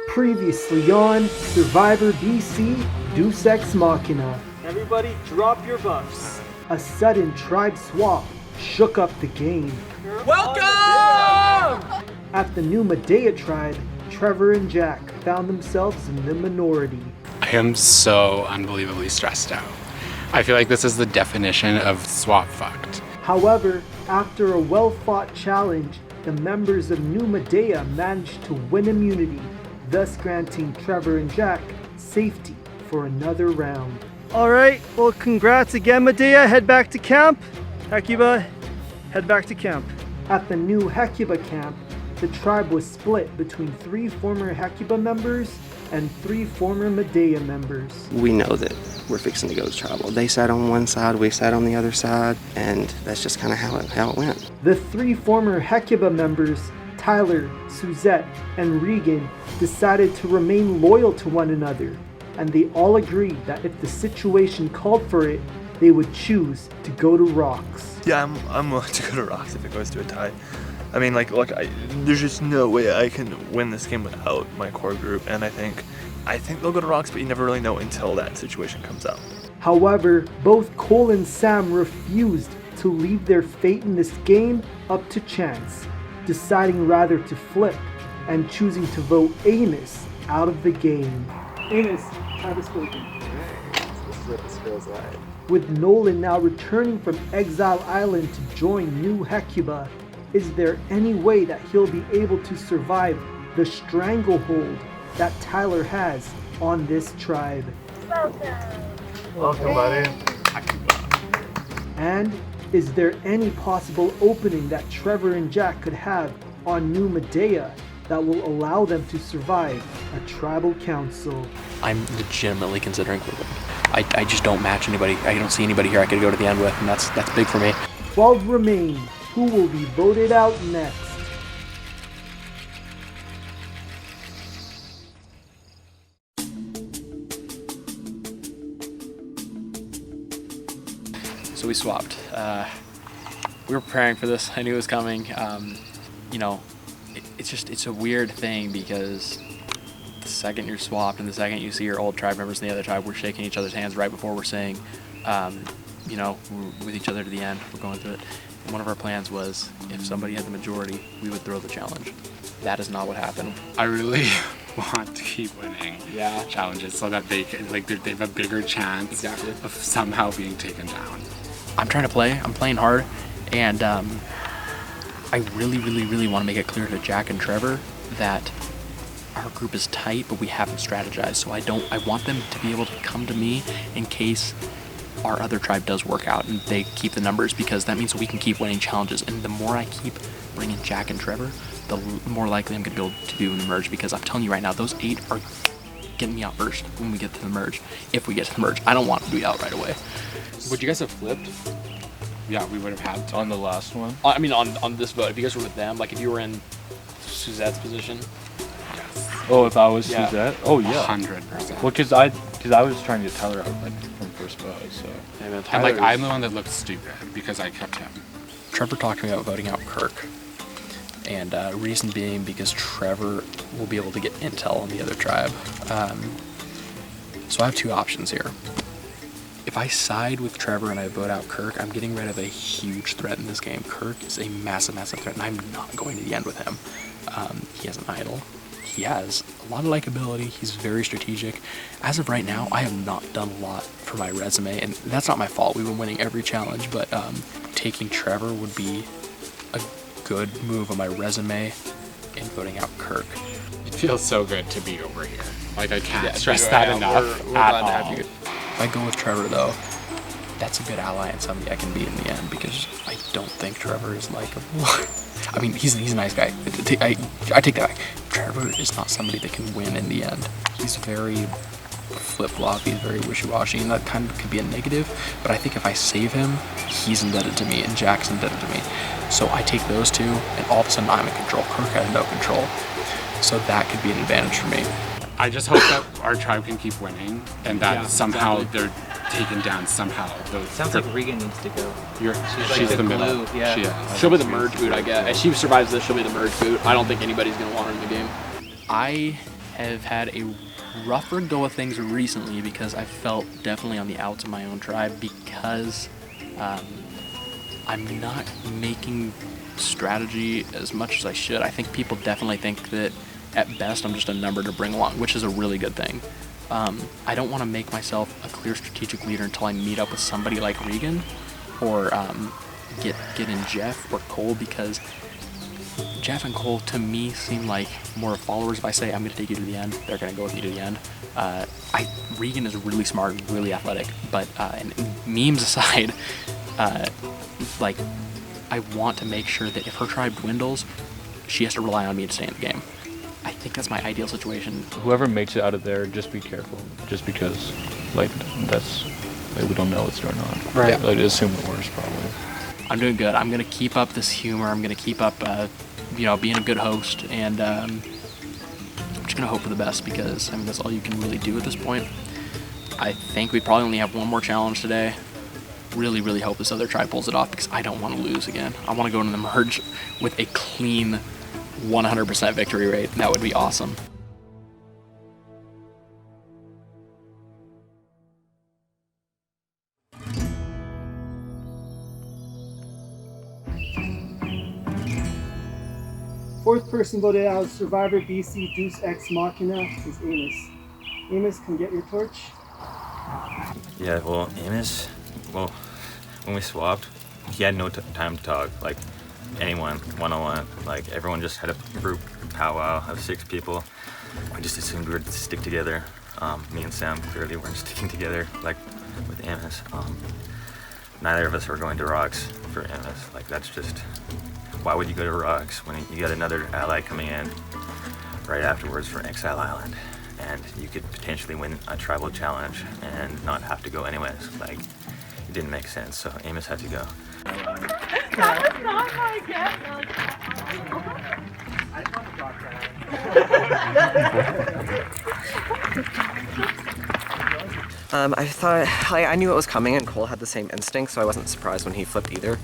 Previously on Survivor BC Deus Ex Machina. Everybody drop your buffs. A sudden tribe swap shook up the game. Welcome! At the new Medea tribe, Trevor and Jack found themselves in the minority. I am so unbelievably stressed out. I feel like this is the definition of swap fucked. However, after a well-fought challenge, the members of New Medea managed to win immunity, thus granting Trevor and Jack safety for another round. Alright, well congrats again Medea, head back to camp. Hecuba, head back to camp. At the new Hecuba camp, the tribe was split between 3 former Hecuba members and 3 former Medea members. We know that we're fixing to go to tribal. They sat on one side, we sat on the other side, and that's just kind of how it went. The 3 former Hecuba members, Tyler, Suzette, and Regan, decided to remain loyal to one another, and they all agreed that if the situation called for it, they would choose to go to Rocks. Yeah, I'm willing to go to Rocks if it goes to a tie. I mean, look, there's just no way I can win this game without my core group, and I think they'll go to Rocks, but you never really know until that situation comes up. However, both Cole and Sam refused to leave their fate in this game up to chance, deciding rather to flip and choosing to vote Amos out of the game. Amos, have a spoken. This is what this feels like. With Nolan now returning from Exile Island to join New Hecuba, is there any way that he'll be able to survive the stranglehold that Tyler has on this tribe? Welcome, buddy. And is there any possible opening that Trevor and Jack could have on New Medea that will allow them to survive a tribal council? I'm legitimately considering quitting. I just don't match anybody. I don't see anybody here I could go to the end with, and that's big for me. 12 remain. Who will be voted out next? So we swapped. We were preparing for this. I knew it was coming. It's a weird thing because the second you're swapped and the second you see your old tribe members in the other tribe, we're shaking each other's hands right before we're saying, we're with each other to the end. We're going through it. And one of our plans was if somebody had the majority, we would throw the challenge. That is not what happened. I really want to keep winning challenges so that they have a bigger chance of somehow being taken down. I'm trying to play. I'm playing hard, and I really, really, really want to make it clear to Jack and Trevor that our group is tight, but we haven't strategized. So I want them to be able to come to me in case our other tribe does work out and they keep the numbers, because that means we can keep winning challenges. And the more I keep bringing Jack and Trevor, the more likely I'm going to be able to do in the merge, because I'm telling you right now, those 8 are getting me out first when we get to the merge. If we get to the merge, I don't want to be out right away. Would you guys have flipped? Yeah, we would have had to. On the last one? I mean, on this vote, if you guys were with them, like if you were in Suzette's position. Yes. Oh, if I was Suzette? Oh, yeah. 100%. Well, because I was trying to get Tyler out from first vote, so. Yeah, man, And I'm the one that looked stupid because I kept him. Trevor talked to me about voting out Kirk. And reason being because Trevor will be able to get intel on the other tribe. So I have 2 options here. If I side with Trevor and I vote out Kirk, I'm getting rid of a huge threat in this game. Kirk is a massive, massive threat, and I'm not going to the end with him. He has an idol. He has a lot of likability. He's very strategic. As of right now, I have not done a lot for my resume, and that's not my fault. We've been winning every challenge, but taking Trevor would be a good move on my resume in voting out Kirk. It feels so good to be over here. I can't stress that enough. We're glad to have you. If I go with Trevor, though, that's a good ally and somebody I can be in the end, because I don't think Trevor is likable. I mean, he's a nice guy. I take that back. Trevor is not somebody that can win in the end. He's very flip-flop, he's very wishy-washy, and that kind of could be a negative, but I think if I save him, he's indebted to me, and Jack's indebted to me. So I take those 2, and all of a sudden I'm in control. Kirk has no control. So that could be an advantage for me. I just hope that our tribe can keep winning, and that somehow they're taken down somehow. Sounds like Regan needs to go. She's like the middle. glue, yeah. She is. She'll be the merge boot, I guess. If she survives this, she'll be the merge boot. I don't think anybody's going to want her in the game. I have had a rougher go of things recently because I felt definitely on the outs of my own tribe because I'm not making strategy as much as I should. I think people definitely think that at best I'm just a number to bring along, which is a really good thing. I don't want to make myself a clear strategic leader until I meet up with somebody like Regan or get in Jeff or Cole, because Jeff and Cole to me seem like more followers. If I say I'm going to take you to the end, they're going to go with me to the end. Regan is really smart and really athletic, but and memes aside, like I want to make sure that if her tribe dwindles, she has to rely on me to stay in the game. I think that's my ideal situation. Whoever makes it out of there, just be careful. Just because, like, that's, like, we don't know what's going on. Right. Yeah. Like, assume the worst, probably. I'm doing good. I'm gonna keep up this humor. I'm gonna keep up, being a good host, and I'm just gonna hope for the best because I mean that's all you can really do at this point. I think we probably only have one more challenge today. Really, really hope this other tribe pulls it off because I don't want to lose again. I want to go into the merge with a clean 100% victory rate. That would be awesome. Fourth person voted out of Survivor BC Deus Ex Machina is Amos. Amos, come get your torch. Yeah, well, Amos, when we swapped, he had no time to talk. Like, anyone, one-on-one. Like, everyone just had a group powwow of 6 people. We just assumed we would stick together. Me and Sam clearly weren't sticking together, like, with Amos. Neither of us were going to Rocks for Amos. Like, that's just... Why would you go to Rocks when you got another ally coming in right afterwards for Exile Island? And you could potentially win a tribal challenge and not have to go anyways. Like, it didn't make sense, so Amos had to go. That was not my guess. I just want to talk to I thought, I knew it was coming and Cole had the same instinct, so I wasn't surprised when he flipped either.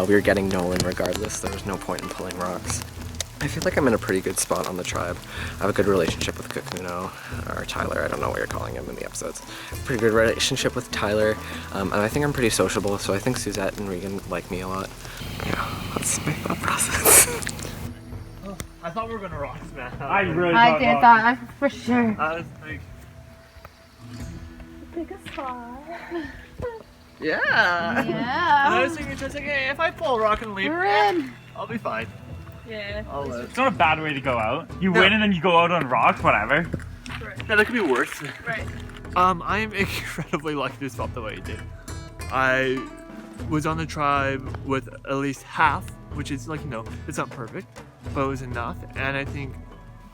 We were getting Nolan regardless, there was no point in pulling Rocks. I feel like I'm in a pretty good spot on the tribe. I have a good relationship with Kakuno, or Tyler, I don't know what you're calling him in the episodes. Pretty good relationship with Tyler, and I think I'm pretty sociable, so I think Suzette and Regan like me a lot. Yeah, that's my thought process. I thought we were going to Rocks, man. I for sure. I was like... Pick a spot. Yeah. Yeah. I was thinking, just like, hey, if I pull Rock and leave, We're in. I'll be fine. Yeah. I'll live. It's not a bad way to go out. You win and then you go out on Rocks, whatever. Right. Yeah, that could be worse. Right. I am incredibly lucky to swap the way I did. I was on the tribe with at least half, which is like, it's not perfect, but it was enough. And I think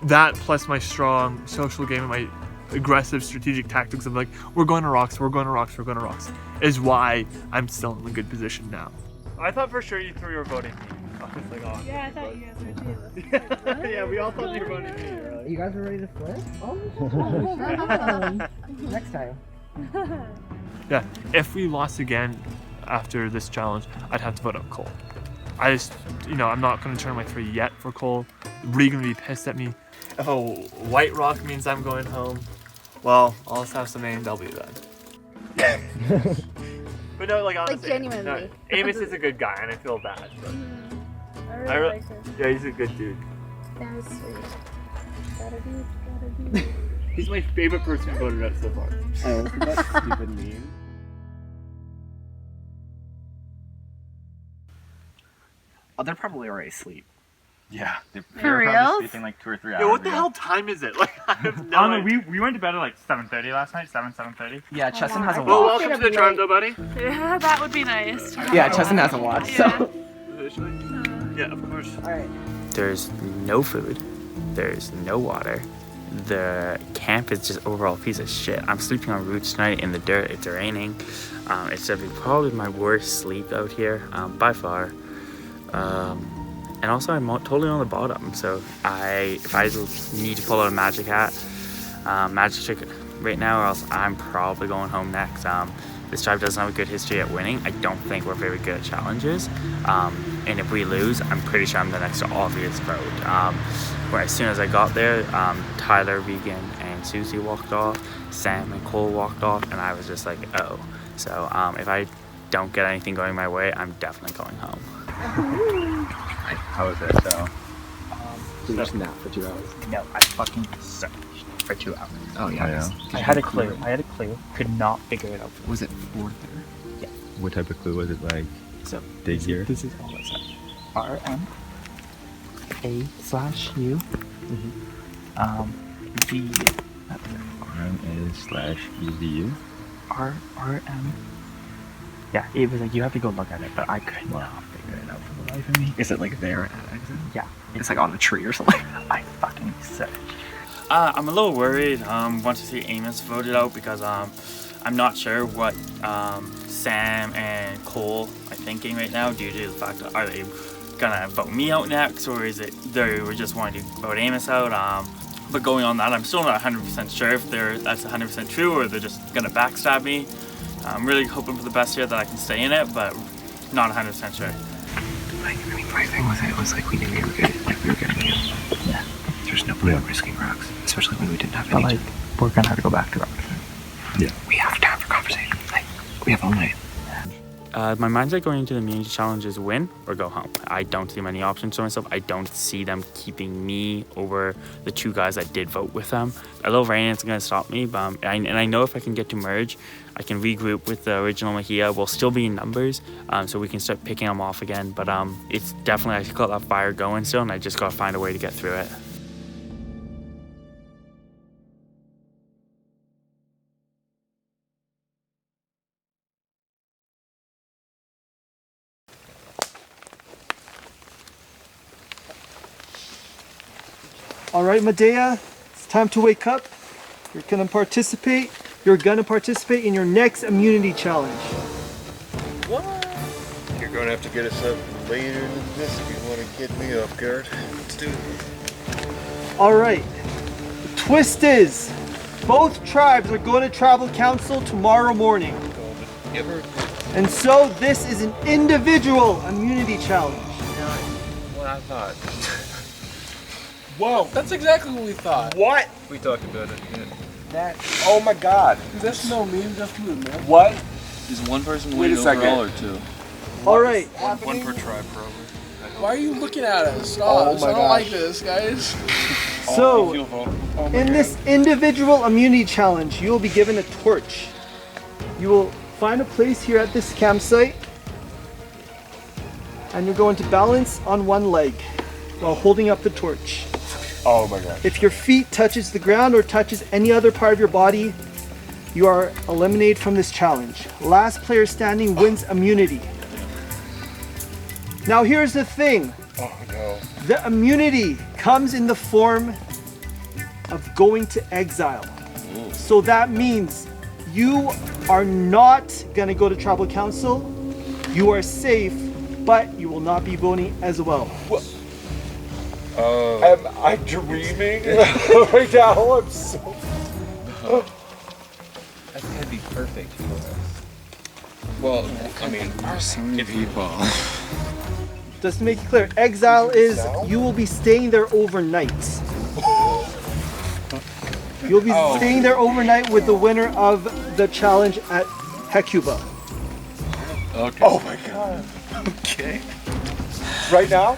that plus my strong social game and my aggressive strategic tactics of like, we're going to Rocks, we're going to Rocks, we're going to Rocks, is why I'm still in a good position now. I thought for sure you 3 were voting me. I was like, oh, Yeah, I thought you guys were too. yeah, we all thought you were voting me. Right? You guys are ready to flip? Oh, next time. Yeah, if we lost again after this challenge, I'd have to vote out Cole. I just, I'm not going to turn my 3 yet for Cole. Regan would be pissed at me. If a white rock means I'm going home, well, I'll just have some A&W then. But no, like honestly, Like genuinely. no, Amos is a good guy, and I feel bad. But I really like him. yeah, he's a good dude. That was sweet. Gotta do. He's my favorite person voted out so far. I also got stupid meme. Oh, they're probably already asleep. Yeah. For real? Sleeping like 2 or 3 hours. Yeah, what the hell time is it? Like, I have no I don't idea. know, we went to bed at like 7:30 last night, 7:30. Yeah, Cheston has a Well, watch. welcome to the tribe, though, buddy. Yeah, that would be nice. Yeah, Cheston has a watch, so. Yeah, of course. Alright. There's no food. There's no water. The camp is just overall a piece of shit. I'm sleeping on roots tonight in the dirt. It's raining. It's probably my worst sleep out here by far. And also I'm totally on the bottom. So if I need to pull out a magic hat, magic trick right now, or else I'm probably going home next. This tribe doesn't have a good history at winning. I don't think we're very good at challenges. And if we lose, I'm pretty sure I'm the next obvious vote. where as soon as I got there, Tyler, Vegan, and Susie walked off, Sam and Cole walked off, and I was just like, oh. So if I don't get anything going my way, I'm definitely going home. How was it though? Did you just nap for 2 hours? No, I fucking searched for 2 hours. Oh yeah. I had a clue. Could not figure it out. Was it 4th? Yeah. What type of clue was it, like So dig here? this is all it said. RM/A/U. V. RMA/EZU. RM. Yeah, it was like you have to go look at it, but I could not figure it out for the life of me. Is it like there at Exile? Yeah, It's like on a tree or something. I fucking searched. I'm a little worried once I see Amos voted out because I'm not sure what Sam and Cole are thinking right now due to the fact that are they gonna vote me out next, or is it they were just wanting to vote Amos out? But going on that, I'm still not 100% sure if that's 100% true or they're just gonna backstab me. I'm really hoping for the best here that I can stay in it, but not 100% sure. My thing was it was like we knew we were good, like we were gonna win. Yeah. There's no point in risking rocks, especially when we didn't have But any. like, we're gonna have to go back to rocks. Yeah. We have time for conversation. Like, we have all night. My mindset going into the immunity challenge is win or go home. I don't see many options for myself. I don't see them keeping me over the 2 guys that did vote with them. A little variance is going to stop me, but and I know if I can get to merge, I can regroup with the original Machina. We'll still be in numbers, so we can start picking them off again. But it's definitely, I got that fire going still, and I just got to find a way to get through it. All right, Medea, it's time to wake up. You're gonna participate in your next immunity challenge. You're gonna have to get us up later than this if you want to get me off guard. Let's do it. All right, the twist is both tribes are going to tribal council tomorrow morning. And so this is an individual immunity challenge. What I thought. Whoa, that's exactly what we thought. What? We talked about it. Yeah. That. Oh my God. That's no meme, that's moving, man. What? Is one person Wait a second. overall or 2? All right. One per tribe, probably. Why are you looking at us? Stop. Oh my I don't gosh. like this, guys. So, in this individual immunity challenge, you will be given a torch. You will find a place here at this campsite, and you're going to balance on one leg while holding up the torch. Oh my God. If your feet touches the ground or touches any other part of your body, you are eliminated from this challenge. Last player standing wins immunity. Now here's the thing. Oh no. The immunity comes in the form of going to exile. Ooh. So that means you are not gonna go to tribal council. You are safe, but you will not be voting as well. What? Am I dreaming right now? I'm so. That's gotta be perfect for us. Well, I mean, so many people. Just to make it clear, exile is you will be staying there overnight. You'll be staying there overnight with the winner of the challenge at Hecuba. Okay. Oh my God. Okay. Right now?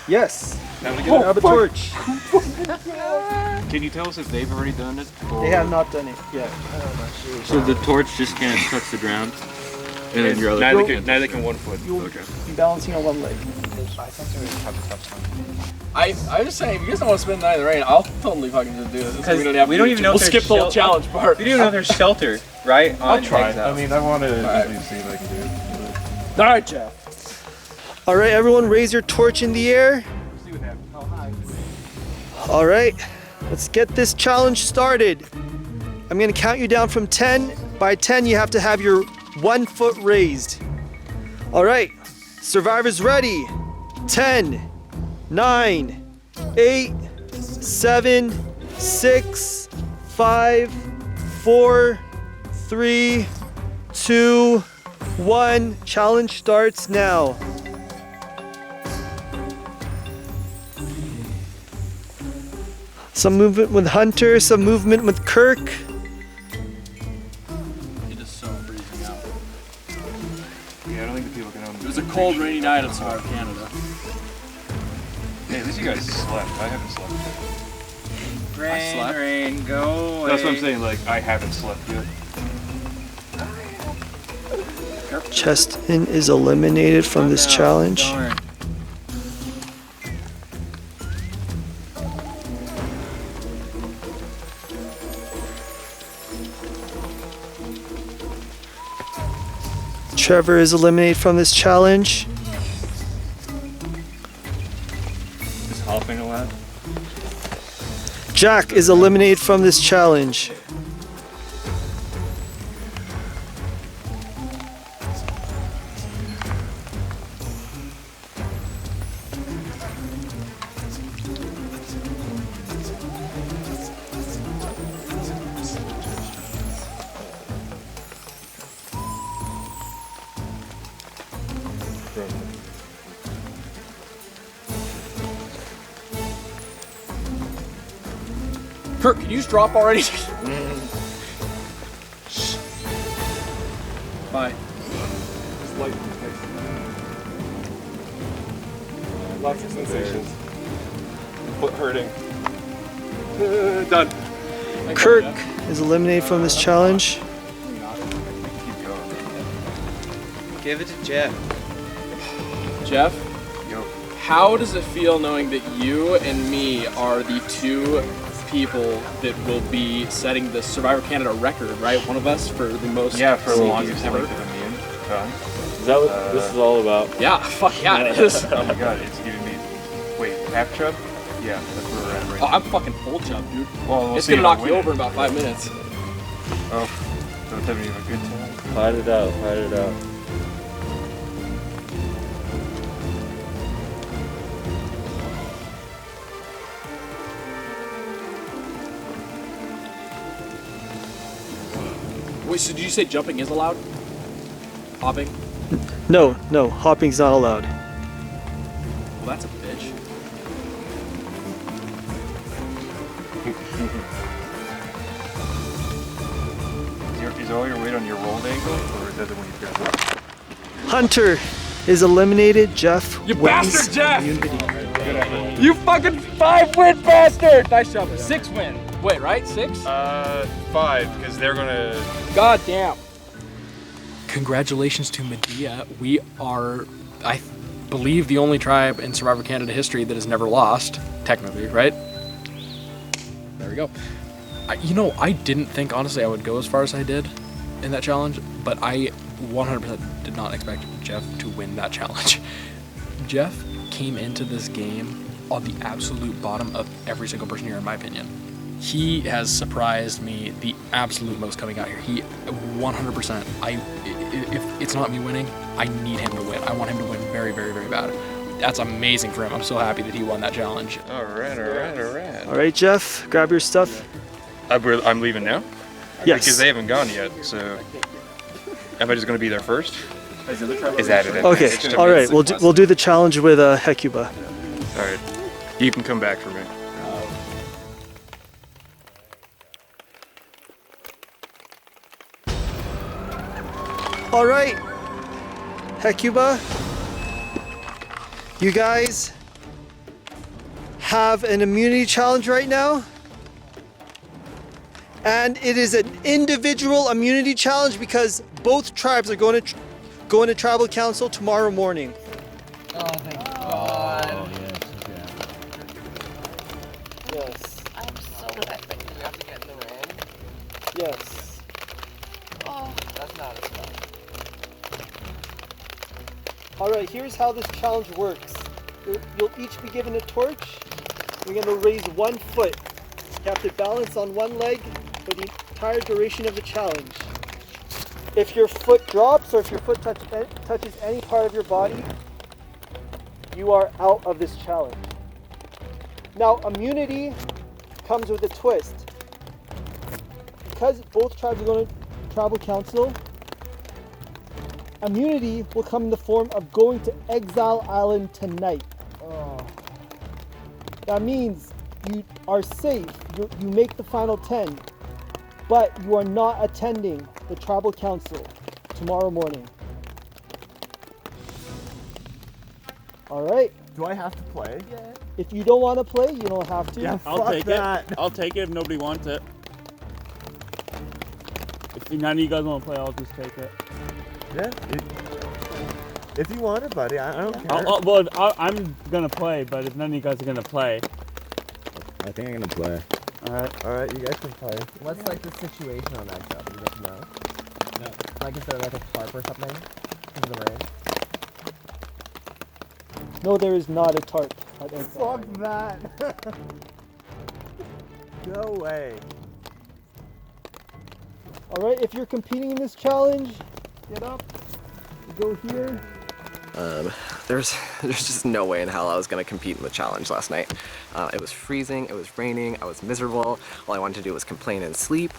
Yes. Now we Grab a torch. Can you tell us if they've already done it? They have not done it yet. So the torch just can't touch the ground? And then your other neither can 1 foot. You'll Okay. be balancing on one leg. I'm just saying, if you guys don't want to spend the night in the rain, I'll totally fucking just do this. Because we don't have we to don't do even it. know if We'll there's skip the whole challenge part. We don't even know if there's shelter, right? I'll on try. Exile. I mean, I want to see if I can do it. All right, Jeff. All right, everyone, raise your torch in the air. All right, let's get this challenge started. I'm gonna count you down from 10. By 10, you have to have your 1 foot raised. All right, survivors ready. 10, 9, 8, 7, 6, 5, 4, 3, 2, 1. Challenge starts now. Some movement with Hunter, some movement with Kirk. It is so freezing out. Yeah, I don't think the people can own. It was a cold, rainy night in Survivor Canada. Hey, at least you guys slept. I haven't slept yet. Rain, rain, go away. That's what I'm saying, like, I haven't slept yet. Cheston is eliminated from this challenge. Trevor is eliminated from this challenge. Just hopping a lot. Jack is eliminated from this challenge. Kirk, can you just drop already? Bye. Lots of sensations. Foot hurting. Done. Kirk is eliminated from this challenge. Give it to Jeff. Jeff, how does it feel knowing that you and me are the two people that will be setting the Survivor Canada record, right? One of us for the most for the longest ever. length of immune time. Is that what this is all about? Yeah, fuck yeah, it is. Oh my god, it's giving me. Wait, half chub? Yeah, that's where we're at right Oh, now. I'm fucking full chub, dude. Well, we'll it's see gonna if I knock you win. over in about 5 minutes. Oh, so it's having you have a good time. Fight it out, fight it out. Wait, so did you say jumping is allowed? Hopping? No, hopping's not allowed. Well, that's a bitch. Is all your weight on your rolled ankle, or is that the one you grab up? Hunter is eliminated. Jeff You wins bastard, Jeff! immunity. You fucking 5-win bastard! Nice job. 6 win. Wait, right? 6? 5, because they're gonna. God damn. Congratulations to Medea. We are, I believe, the only tribe in Survivor Canada history that has never lost, technically, right? There we go. I didn't think, honestly, I would go as far as I did in that challenge, but I 100% did not expect Jeff to win that challenge. Jeff came into this game on the absolute bottom of every single person here, in my opinion. He has surprised me the absolute most coming out here. He 100%, if it's not me winning, I need him to win. I want him to win very, very, very bad. That's amazing for him. I'm so happy that he won that challenge. All right. All right, Jeff, grab your stuff. I'm leaving now? Yes. Because they haven't gone yet, so. Am I just gonna be there first? Is that it? Okay, all right, we'll do the challenge with Hecuba. All right. You can come back for me. All right, Hecuba, you guys have an immunity challenge right now. And it is an individual immunity challenge because both tribes are going to tribal council tomorrow morning. Oh, thank God. Yes. I'm so happy. Do we have to get in the ring? Yes. Oh. That's not as fun. All right, here's how this challenge works. You'll each be given a torch. You're going to raise 1 foot. You have to balance on 1 leg for the entire duration of the challenge. If your foot drops or if your foot touches any part of your body, you are out of this challenge. Now, immunity comes with a twist. Because both tribes are going to tribal council, immunity will come in the form of going to Exile Island tonight. That means you are safe. You make the final 10, but you are not attending the tribal council tomorrow morning. All right. Do I have to play? Yeah. If you don't want to play, you don't have to. Yeah, I'll take it. I'll take it if nobody wants it. If none of you guys want to play, I'll just take it. Yeah. If you want it, buddy, I don't care. I'm gonna play, but if none of you guys are gonna play, I think I'm gonna play. All right, you guys can play. What's like the situation on Exile? Do you guys know? No. Like, is there like a tarp or something? Because of the rain? No, there is not a tarp at Exile. Fuck that. No way. All right, if you're competing in this challenge, get up. You go here. There's just no way in hell I was gonna compete in the challenge last night. It was freezing, it was raining, I was miserable. All I wanted to do was complain and sleep.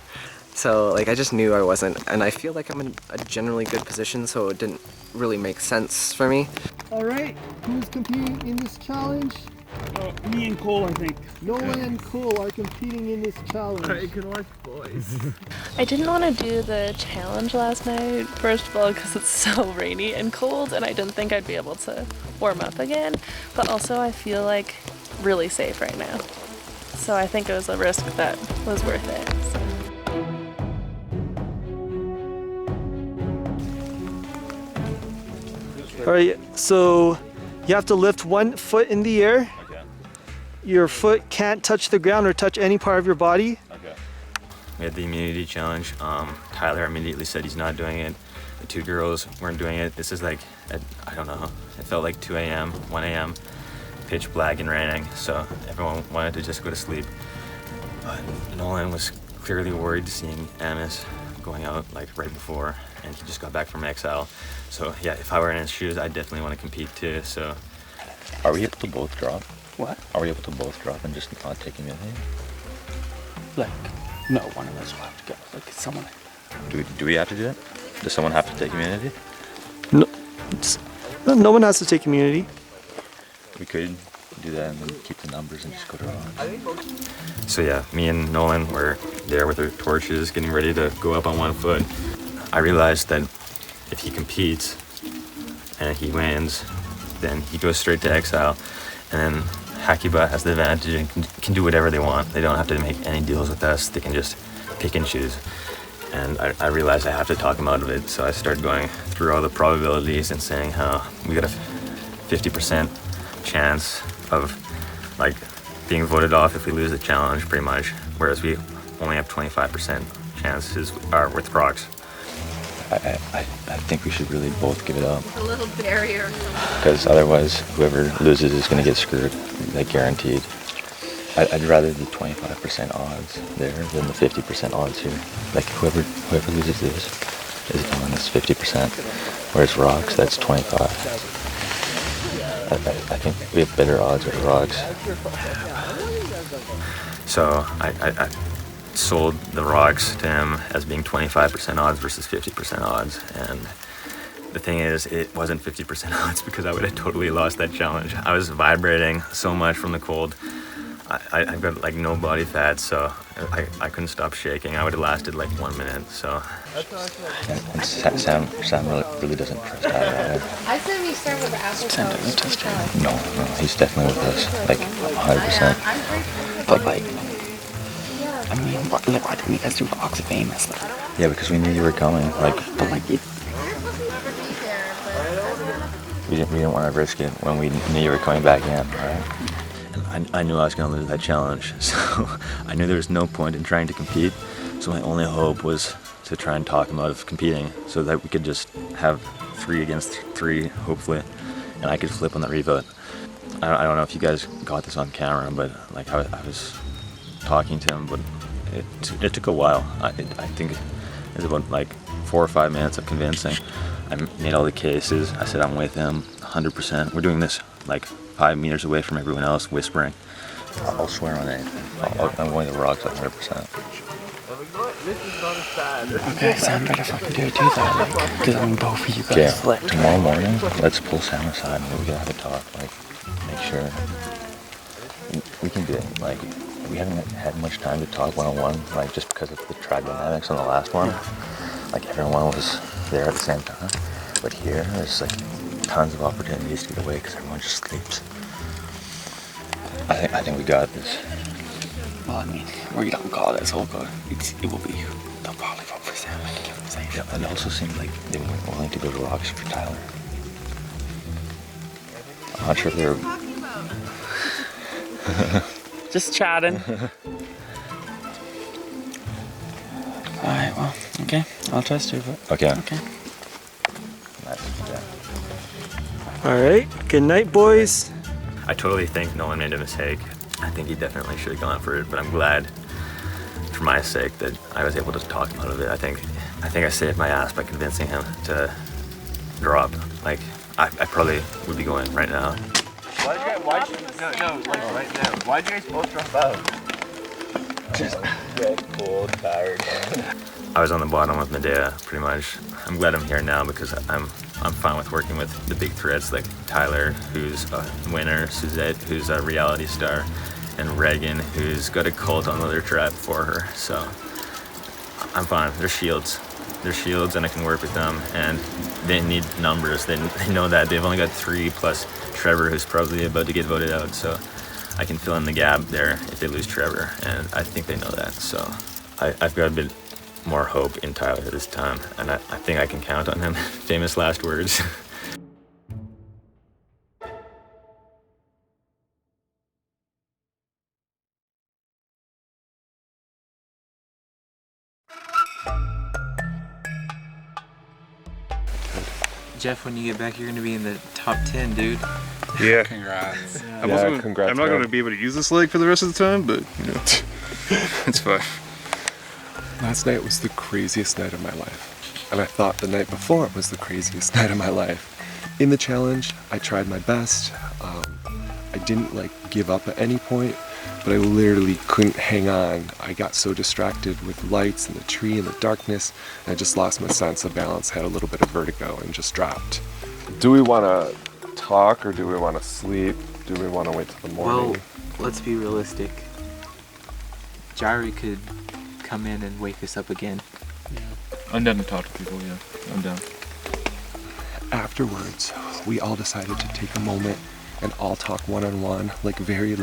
So like I just knew I wasn't, and I feel like I'm in a generally good position, so it didn't really make sense for me. All right, who's competing in this challenge? me and Cole, I think. Nolan and Cole are competing in this challenge. Alright, good luck, boys. I didn't want to do the challenge last night, first of all because it's so rainy and cold and I didn't think I'd be able to warm up again, but also I feel like really safe right now. So I think it was a risk that was worth it. So. Alright, so you have to lift 1 foot in the air. Okay. Your foot can't touch the ground or touch any part of your body. Okay. We had the immunity challenge. Tyler immediately said he's not doing it. The 2 girls weren't doing it. This is like, I don't know, it felt like 2 a.m., 1 a.m., pitch black and raining, so everyone wanted to just go to sleep. But Nolan was clearly worried seeing Amos going out like right before, and he just got back from Exile. So yeah, if I were in his shoes, I'd definitely want to compete too, so. Are we able to both drop? What? Are we able to both drop and just not take immunity? Like, no, one of us will have to go. Like, someone. Do we have to do it? Does someone have to take immunity? No, no one has to take immunity. We could do that and then keep the numbers and just go to round. So yeah, me and Nolan were there with our torches, getting ready to go up on 1 foot. I realized that if he competes and he wins, then he goes straight to Exile, and then Hakiba has the advantage and can do whatever they want. They don't have to make any deals with us. They can just pick and choose. And I realized I have to talk him out of it, so I started going through all the probabilities and saying how we got a 50% chance of like being voted off if we lose the challenge, pretty much, whereas we only have 25% chances with procs. I think we should really both give it up. A little barrier. Because otherwise, whoever loses is going to get screwed, like guaranteed. I'd rather the 25% odds there than the 50% odds here. Like whoever loses this is on this 50%, whereas rocks, that's 25. I think we have better odds with rocks. So I sold the rocks to him as being 25% odds versus 50% odds, and the thing is, it wasn't 50% odds because I would have totally lost that challenge. I was vibrating so much from the cold. I've got like no body fat, so I couldn't stop shaking. I would have lasted like 1 minute, so. And Sam really doesn't trust that. I said we start with the apple toast. No, he's definitely with us, like 100%. But like, I mean, why didn't you guys do Rocks of Amos? Yeah, because we knew you were coming. Like, but like it. We didn't want to risk it when we knew you were coming back in, right? I knew I was going to lose that challenge, so I knew there was no point in trying to compete. So my only hope was to try and talk him out of competing, so that we could just have 3 against 3, hopefully, and I could flip on the revote. I don't know if you guys got this on camera, but like I was talking to him, but it took a while. I think it was about like 4 or 5 minutes of convincing. I made all the cases. I said I'm with him 100%. We're doing this like 5 meters away from everyone else, whispering. I'll swear on it. I'm going to rocks 100%. Okay, Sam better fucking do that. Because I mean, both of you guys flipped. Tomorrow morning, let's pull Sam aside and we gotta have a talk. Like, make sure we can do it. Like, we haven't had much time to talk one-on-one, like, just because of the tribe dynamics on the last one. Like, everyone was there at the same time. But here, there's, like, tons of opportunities to get away because everyone just sleeps. I think we got this. Well, I mean, we don't call this whole code. It will be you. They'll probably vote for Sam. I can give them the same. Yeah, it also seemed like they weren't willing to go to rocks for Tyler. I'm not sure if they were... Just chatting. Alright, well, okay. I'll trust you, but... Okay. Okay. Alright, good night, boys. I totally think Nolan made a mistake. I think he definitely should have gone for it, but I'm glad, for my sake, that I was able to talk him out of it. I think I saved my ass by convincing him to drop. Like, I probably would be going right now. Why'd you guys both drop out? Just dead, cold, tired. I was on the bottom with Medea, pretty much. I'm glad I'm here now because I'm fine with working with the big threats like Tyler, who's a winner, Suzette, who's a reality star, and Reagan, who's got a cult on their trap for her. So I'm fine. They're shields. They're shields, and I can work with them. And they need numbers. They know that. They've only got 3 plus Trevor, who's probably about to get voted out. So I can fill in the gap there if they lose Trevor, and I think they know that. So I've got a bit more hope in Tyler this time, and I think I can count on him. Famous last words. Jeff, when you get back, you're gonna be in the top 10, dude. Yeah. Congrats. I'm not going to be able to use this leg for the rest of the time, but, you know, it's fine. Last night was the craziest night of my life, and I thought the night before was the craziest night of my life. In the challenge, I tried my best. I didn't give up at any point, but I literally couldn't hang on. I got so distracted with lights and the tree and the darkness, and I just lost my sense of balance, had a little bit of vertigo, and just dropped. Do we want to talk, or do we want to sleep? Do we want to wait till the morning? Well, let's be realistic. Jari could come in and wake us up again. Yeah. I'm down to talk to people, yeah. I'm down. Afterwards, we all decided to take a moment and all talk one-on-one, very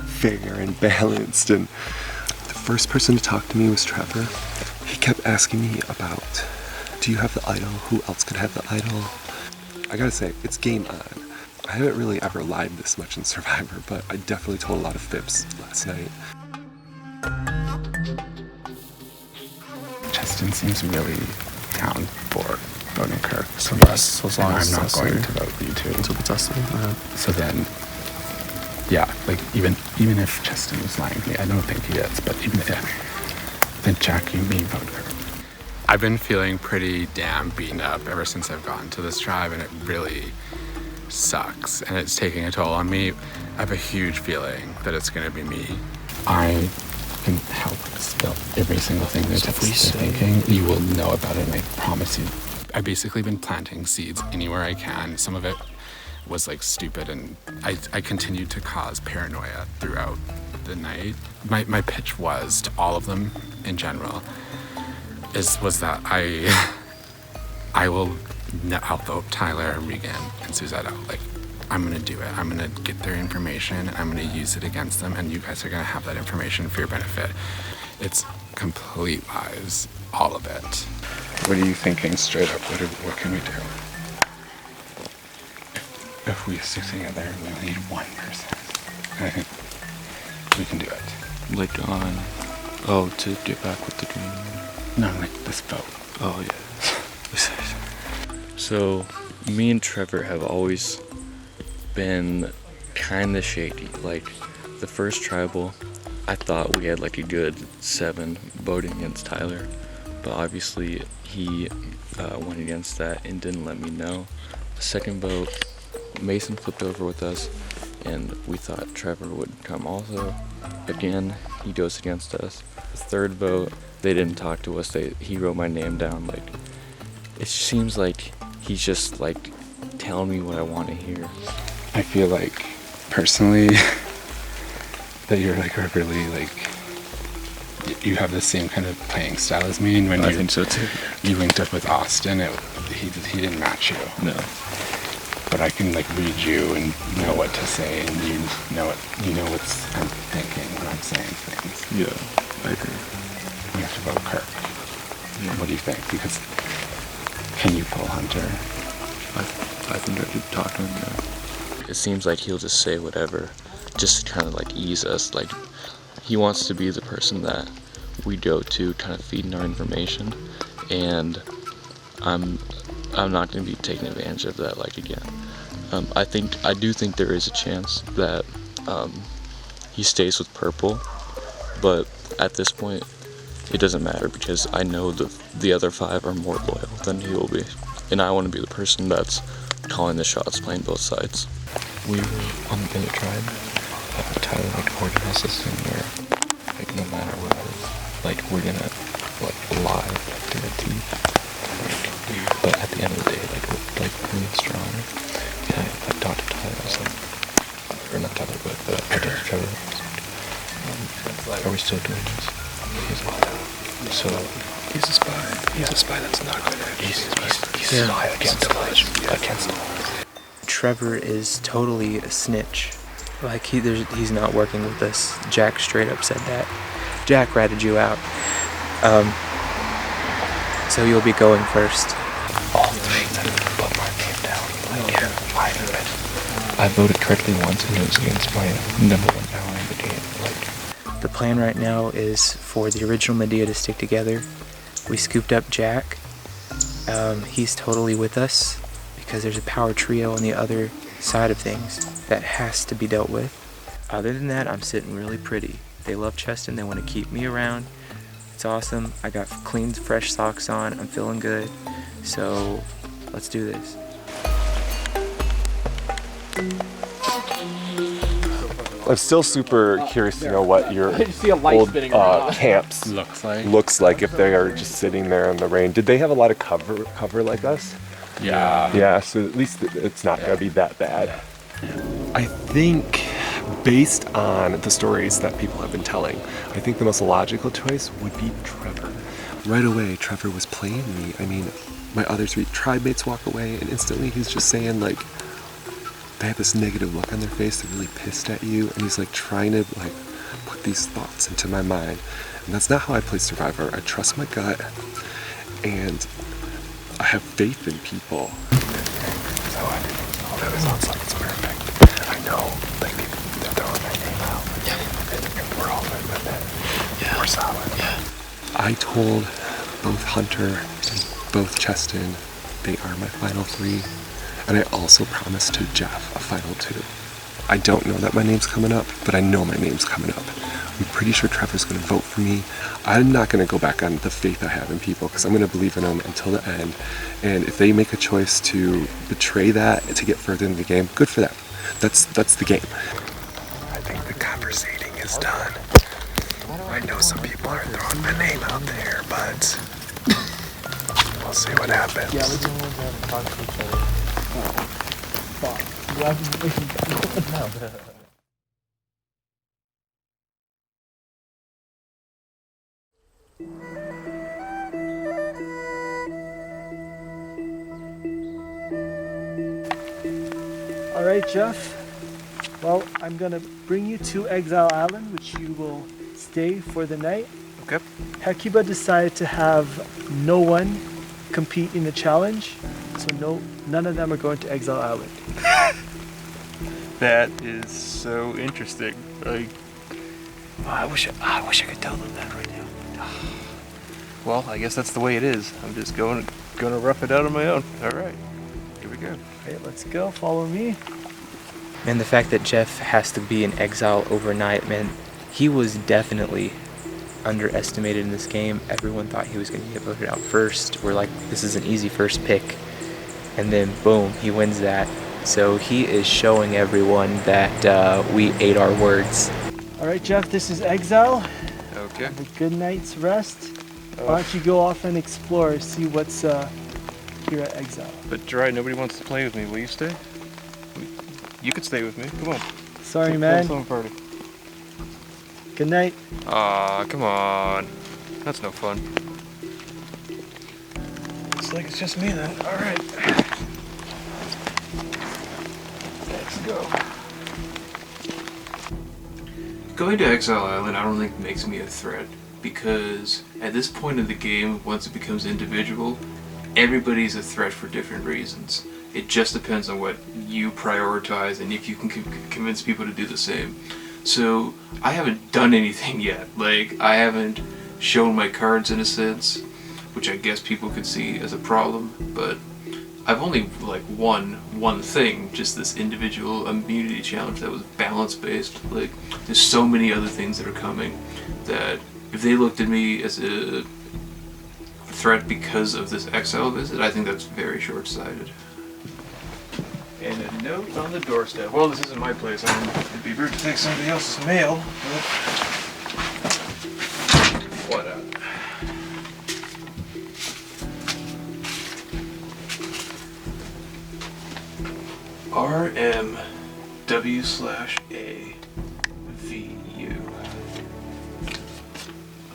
fair and balanced. And the first person to talk to me was Trevor. He kept asking me about, do you have the idol? Who else could have the idol? I gotta say, it's game on. I haven't really ever lied this much in Survivor, but I definitely told a lot of fibs last night. Cheston seems really down for voting Kirk. So as long as I'm not going to vote you two. So it's us. So then, yeah, even if Cheston is lying to me, I don't think he is, but even if, then Jack, you may vote Kirk. I've been feeling pretty damn beaten up ever since I've gotten to this tribe, and it really sucks, and it's taking a toll on me. I have a huge feeling that it's going to be me. I can help spill every single thing that Jeff's thinking. You will know about it, and I promise you. I've basically been planting seeds anywhere I can. Some of it was stupid, and I continued to cause paranoia throughout the night. My pitch was to all of them in general was that I'll vote Tyler, Regan, and Suzette out. I'm gonna do it. I'm gonna get their information, and I'm gonna use it against them, and you guys are gonna have that information for your benefit. It's complete lies, all of it. What are you thinking straight up? What can we do? If we stick together, we only need one person. I think we can do it. To get back with the dream. No, this vote. Oh, yeah. So, me and Trevor have always been kind of shady. The first tribal, I thought we had a good 7 voting against Tyler, but obviously he went against that and didn't let me know. The second vote, Mason flipped over with us, and we thought Trevor would come also. Again, he goes against us. The third vote, they didn't talk to us. He wrote my name down. It seems like he's just telling me what I want to hear. I feel personally that you're like a really like you have the same kind of playing style as me, and when I think so too. You linked up with Austin, he didn't match you. No. But I can like read you and know what to say, and you know what's I'm thinking when I'm saying things. Yeah, I agree. We have to vote Kirk. Yeah. What do you think? Because can you pull Hunter? I think I could talk to him. Yeah. It seems like he'll just say whatever, just to kind of like ease us. Like he wants to be the person that we go to, kind of feeding our information, and I'm not going to be taking advantage of that like again. I do think there is a chance that he stays with purple, but at this point it doesn't matter because I know the other 5 are more loyal than he will be, and I want to be the person that's calling the shots, playing both sides. We were on the other tribe. Tyler like organized this thing where like no matter what it is, like we're gonna like lie to the teeth. But at the end of the day, like we're like really strong. And I talked to Tyler, I was like, or not Tyler, but I talked to Trevor. Are we still doing this? He's like, so he's a spy. He's a spy that's not good at it. He's a spy against us. Trevor is totally a snitch. Like he's not working with us. Jack straight up said that. Jack ratted you out. So you'll be going first. All 3 that put my name down. Like, yeah, I voted correctly once and it was against my number 1 ally in the game. Like, the plan right now is for the original Medea to stick together. We scooped up Jack. He's totally with us because there's a power trio on the other side of things that has to be dealt with. Other than that, I'm sitting really pretty. They love Cheston, they want to keep me around. It's awesome. I got clean, fresh socks on. I'm feeling good. So let's do this. I'm still super curious to know what your old camps looks like if they are just sitting there in the rain. Did they have a lot of cover like us? Yeah. Yeah, so at least it's not going to be that bad. I think based on the stories that people have been telling, I think the most logical choice would be Trevor. Right away, Trevor was playing me. I mean, my other 3 tribe mates walk away and instantly he's just saying like, they have this negative look on their face, they're really pissed at you, and he's like trying to like put these thoughts into my mind. And that's not how I play Survivor. I trust my gut and I have faith in people. So it sounds like it's perfect. I know, like they're throwing my name out. Yeah. And we're all good with it. Yeah. We're solid. Yeah. I told both Hunter and both Cheston they are my final 3. And I also promised to Jeff a final 2. I don't know that my name's coming up, but I know my name's coming up. I'm pretty sure Trevor's going to vote for me. I'm not going to go back on the faith I have in people because I'm going to believe in them until the end. And if they make a choice to betray that to get further into the game, good for them. That's the game. I think the conversating is done. I know some people are throwing my name out there, but we'll see what happens. Yeah, we're doing to talk to each other. Fuck. All right, Jeff. Well, I'm gonna bring you to Exile Island, which you will stay for the night. Okay. Hekiba decided to have no one compete in the challenge, so none of them are going to Exile Island. That is so interesting. Like, I wish I could tell them that right now. Well, I guess that's the way it is. I'm just gonna rough it out on my own. All right, here we go. Okay, let's go. Follow me. And the fact that Jeff has to be in exile overnight, man, he was definitely underestimated in this game. Everyone thought he was going to get voted out first. We're like, this is an easy first pick. And then boom, he wins that. So he is showing everyone that we ate our words. All right, Jeff, this is Exile. Okay. Have a good night's rest. Why don't you go off and explore, see what's here at Exile. But Dry, nobody wants to play with me. Will you stay? You could stay with me. Come on. Sorry, man. Party. Good night. Aw, come on. That's no fun. Looks like it's just me then. Alright. Let's go. Going to Exile Island I don't think makes me a threat, because at this point in the game, once it becomes individual, everybody's a threat for different reasons. It just depends on what you prioritize and if you can convince people to do the same. So I haven't done anything yet. Like, I haven't shown my cards in a sense, which I guess people could see as a problem, but I've only like won one thing, just this individual immunity challenge that was balance based. Like, there's so many other things that are coming that if they looked at me as a threat because of this Exile visit, I think that's very short-sighted. And a note on the doorstep. Well, this isn't my place. I mean, it'd be rude to take somebody else's mail, but what RMW/AVU.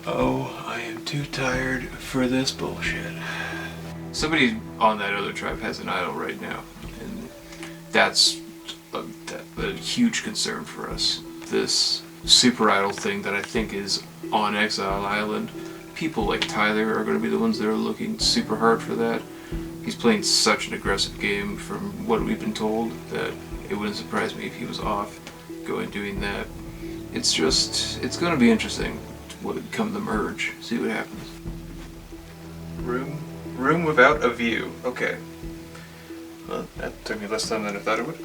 Oh, I am too tired for this bullshit. Somebody on that other tribe has an idol right now, and that's a huge concern for us. This super idol thing that I think is on Exile Island, people like Tyler are going to be the ones that are looking super hard for that. He's playing such an aggressive game from what we've been told that it wouldn't surprise me if he was off doing that. It's going to be interesting come the merge, see what happens. Room without a view. Okay. Well, that took me less time than I thought it would.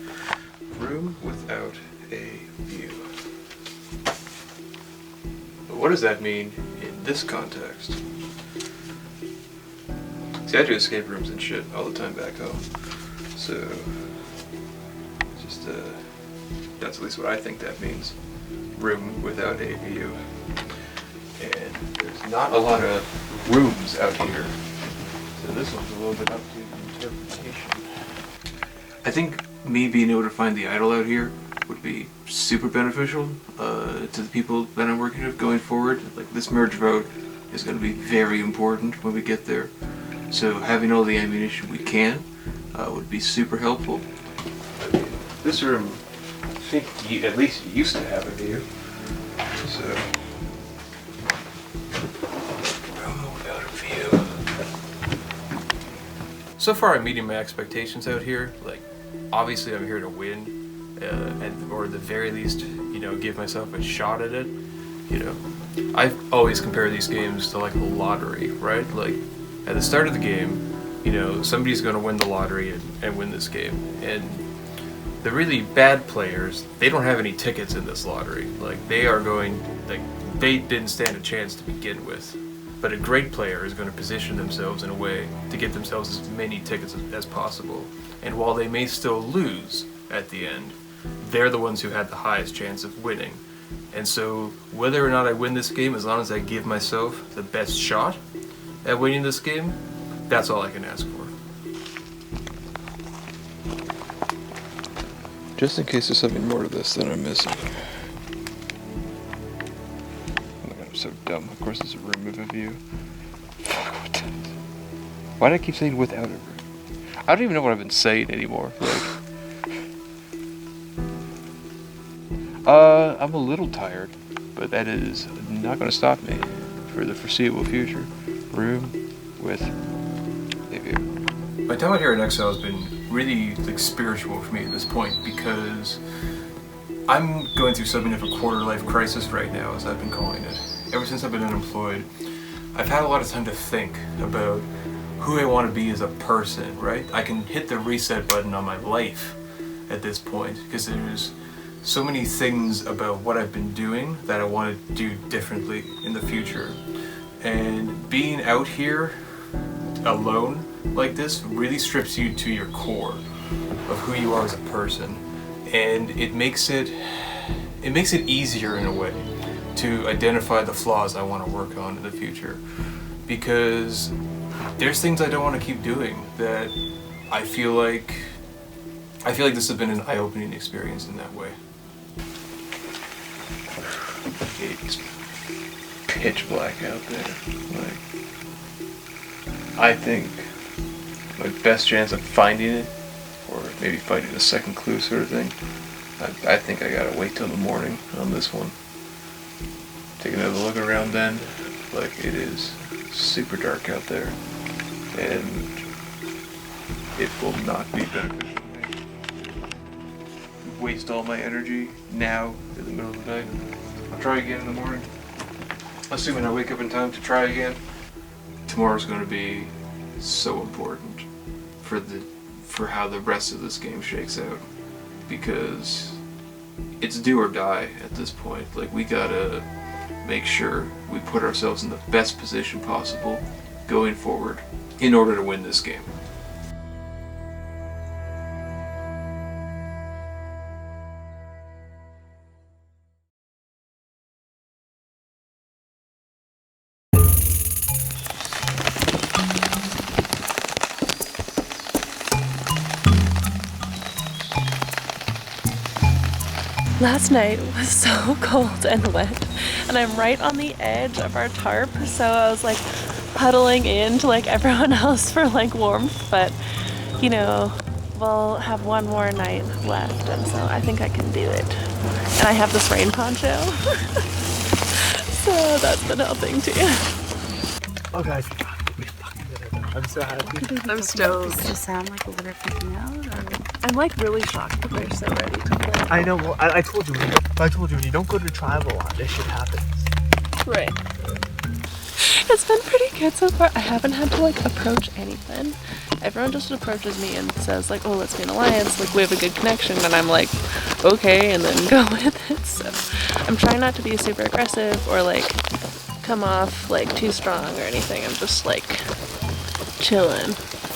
Room without a view. But what does that mean in this context? See, I do escape rooms and shit all the time back home. So, just, that's at least what I think that means. Room without a view. And there's not a lot of rooms out here. So this one's a little bit up to interpretation. I think me being able to find the idol out here would be super beneficial to the people that I'm working with going forward. Like, this merge vote is going to be very important when we get there. So having all the ammunition we can would be super helpful. This room, I think you at least used to have a view. So, room without a view. So far, I'm meeting my expectations out here. Like, obviously, I'm here to win, or at the very least, give myself a shot at it. I've always compared these games to like a lottery, right? Like, at the start of the game, somebody's going to win the lottery and win this game. And the really bad players, they don't have any tickets in this lottery. Like, they didn't stand a chance to begin with. But a great player is going to position themselves in a way to get themselves as many tickets as possible. And while they may still lose at the end, they're the ones who had the highest chance of winning. And so, whether or not I win this game, as long as I give myself the best shot at winning this game, that's all I can ask for. Just in case there's something more to this that I'm missing. Oh my god, I'm so dumb. Of course, it's a room with a view. Fuck. Why do I keep saying without a room? I don't even know what I've been saying anymore. I'm a little tired, but that is not going to stop me for the foreseeable future. Room with a view. My time out here in Exile has been really spiritual for me at this point, because I'm going through something of a quarter-life crisis right now, as I've been calling it. Ever since I've been unemployed, I've had a lot of time to think about who I want to be as a person, right? I can hit the reset button on my life at this point, because there's so many things about what I've been doing that I want to do differently in the future. And being out here alone like this really strips you to your core of who you are as a person. And it makes it easier in a way to identify the flaws I want to work on in the future. Because there's things I don't want to keep doing that I feel like this has been an eye-opening experience in that way. It's pitch black out there. Like, I think my best chance of finding it, or maybe finding a second clue sort of thing, I think I gotta wait till the morning on this one. Take another look around then. Like, it is super dark out there, and it will not be beneficial to me. Waste all my energy now in the middle of the night. I'll try again in the morning. Assuming I wake up in time to try again. Tomorrow's going to be so important for how the rest of this game shakes out, because it's do or die at this point. Like, we gotta make sure we put ourselves in the best position possible going forward in order to win this game. Last night was so cold and wet, and I'm right on the edge of our tarp, so I was like huddling in to like everyone else for like warmth, but you know, we'll have one more night left, and so I think I can do it. And I have this rain poncho, so that's been helping too. Oh guys, I'm so happy. I'm stoked. Does it sound like we're freaking out? Or? I'm like really shocked that they're so ready to play. I know, well, I told you, when you don't go to tribal a lot, this shit happens. Right. It's been pretty good so far. I haven't had to like approach anything. Everyone just approaches me and says like, oh, let's be an alliance, like we have a good connection, and I'm like, okay, and then go with it. So I'm trying not to be super aggressive or like come off like too strong or anything. I'm just like chilling,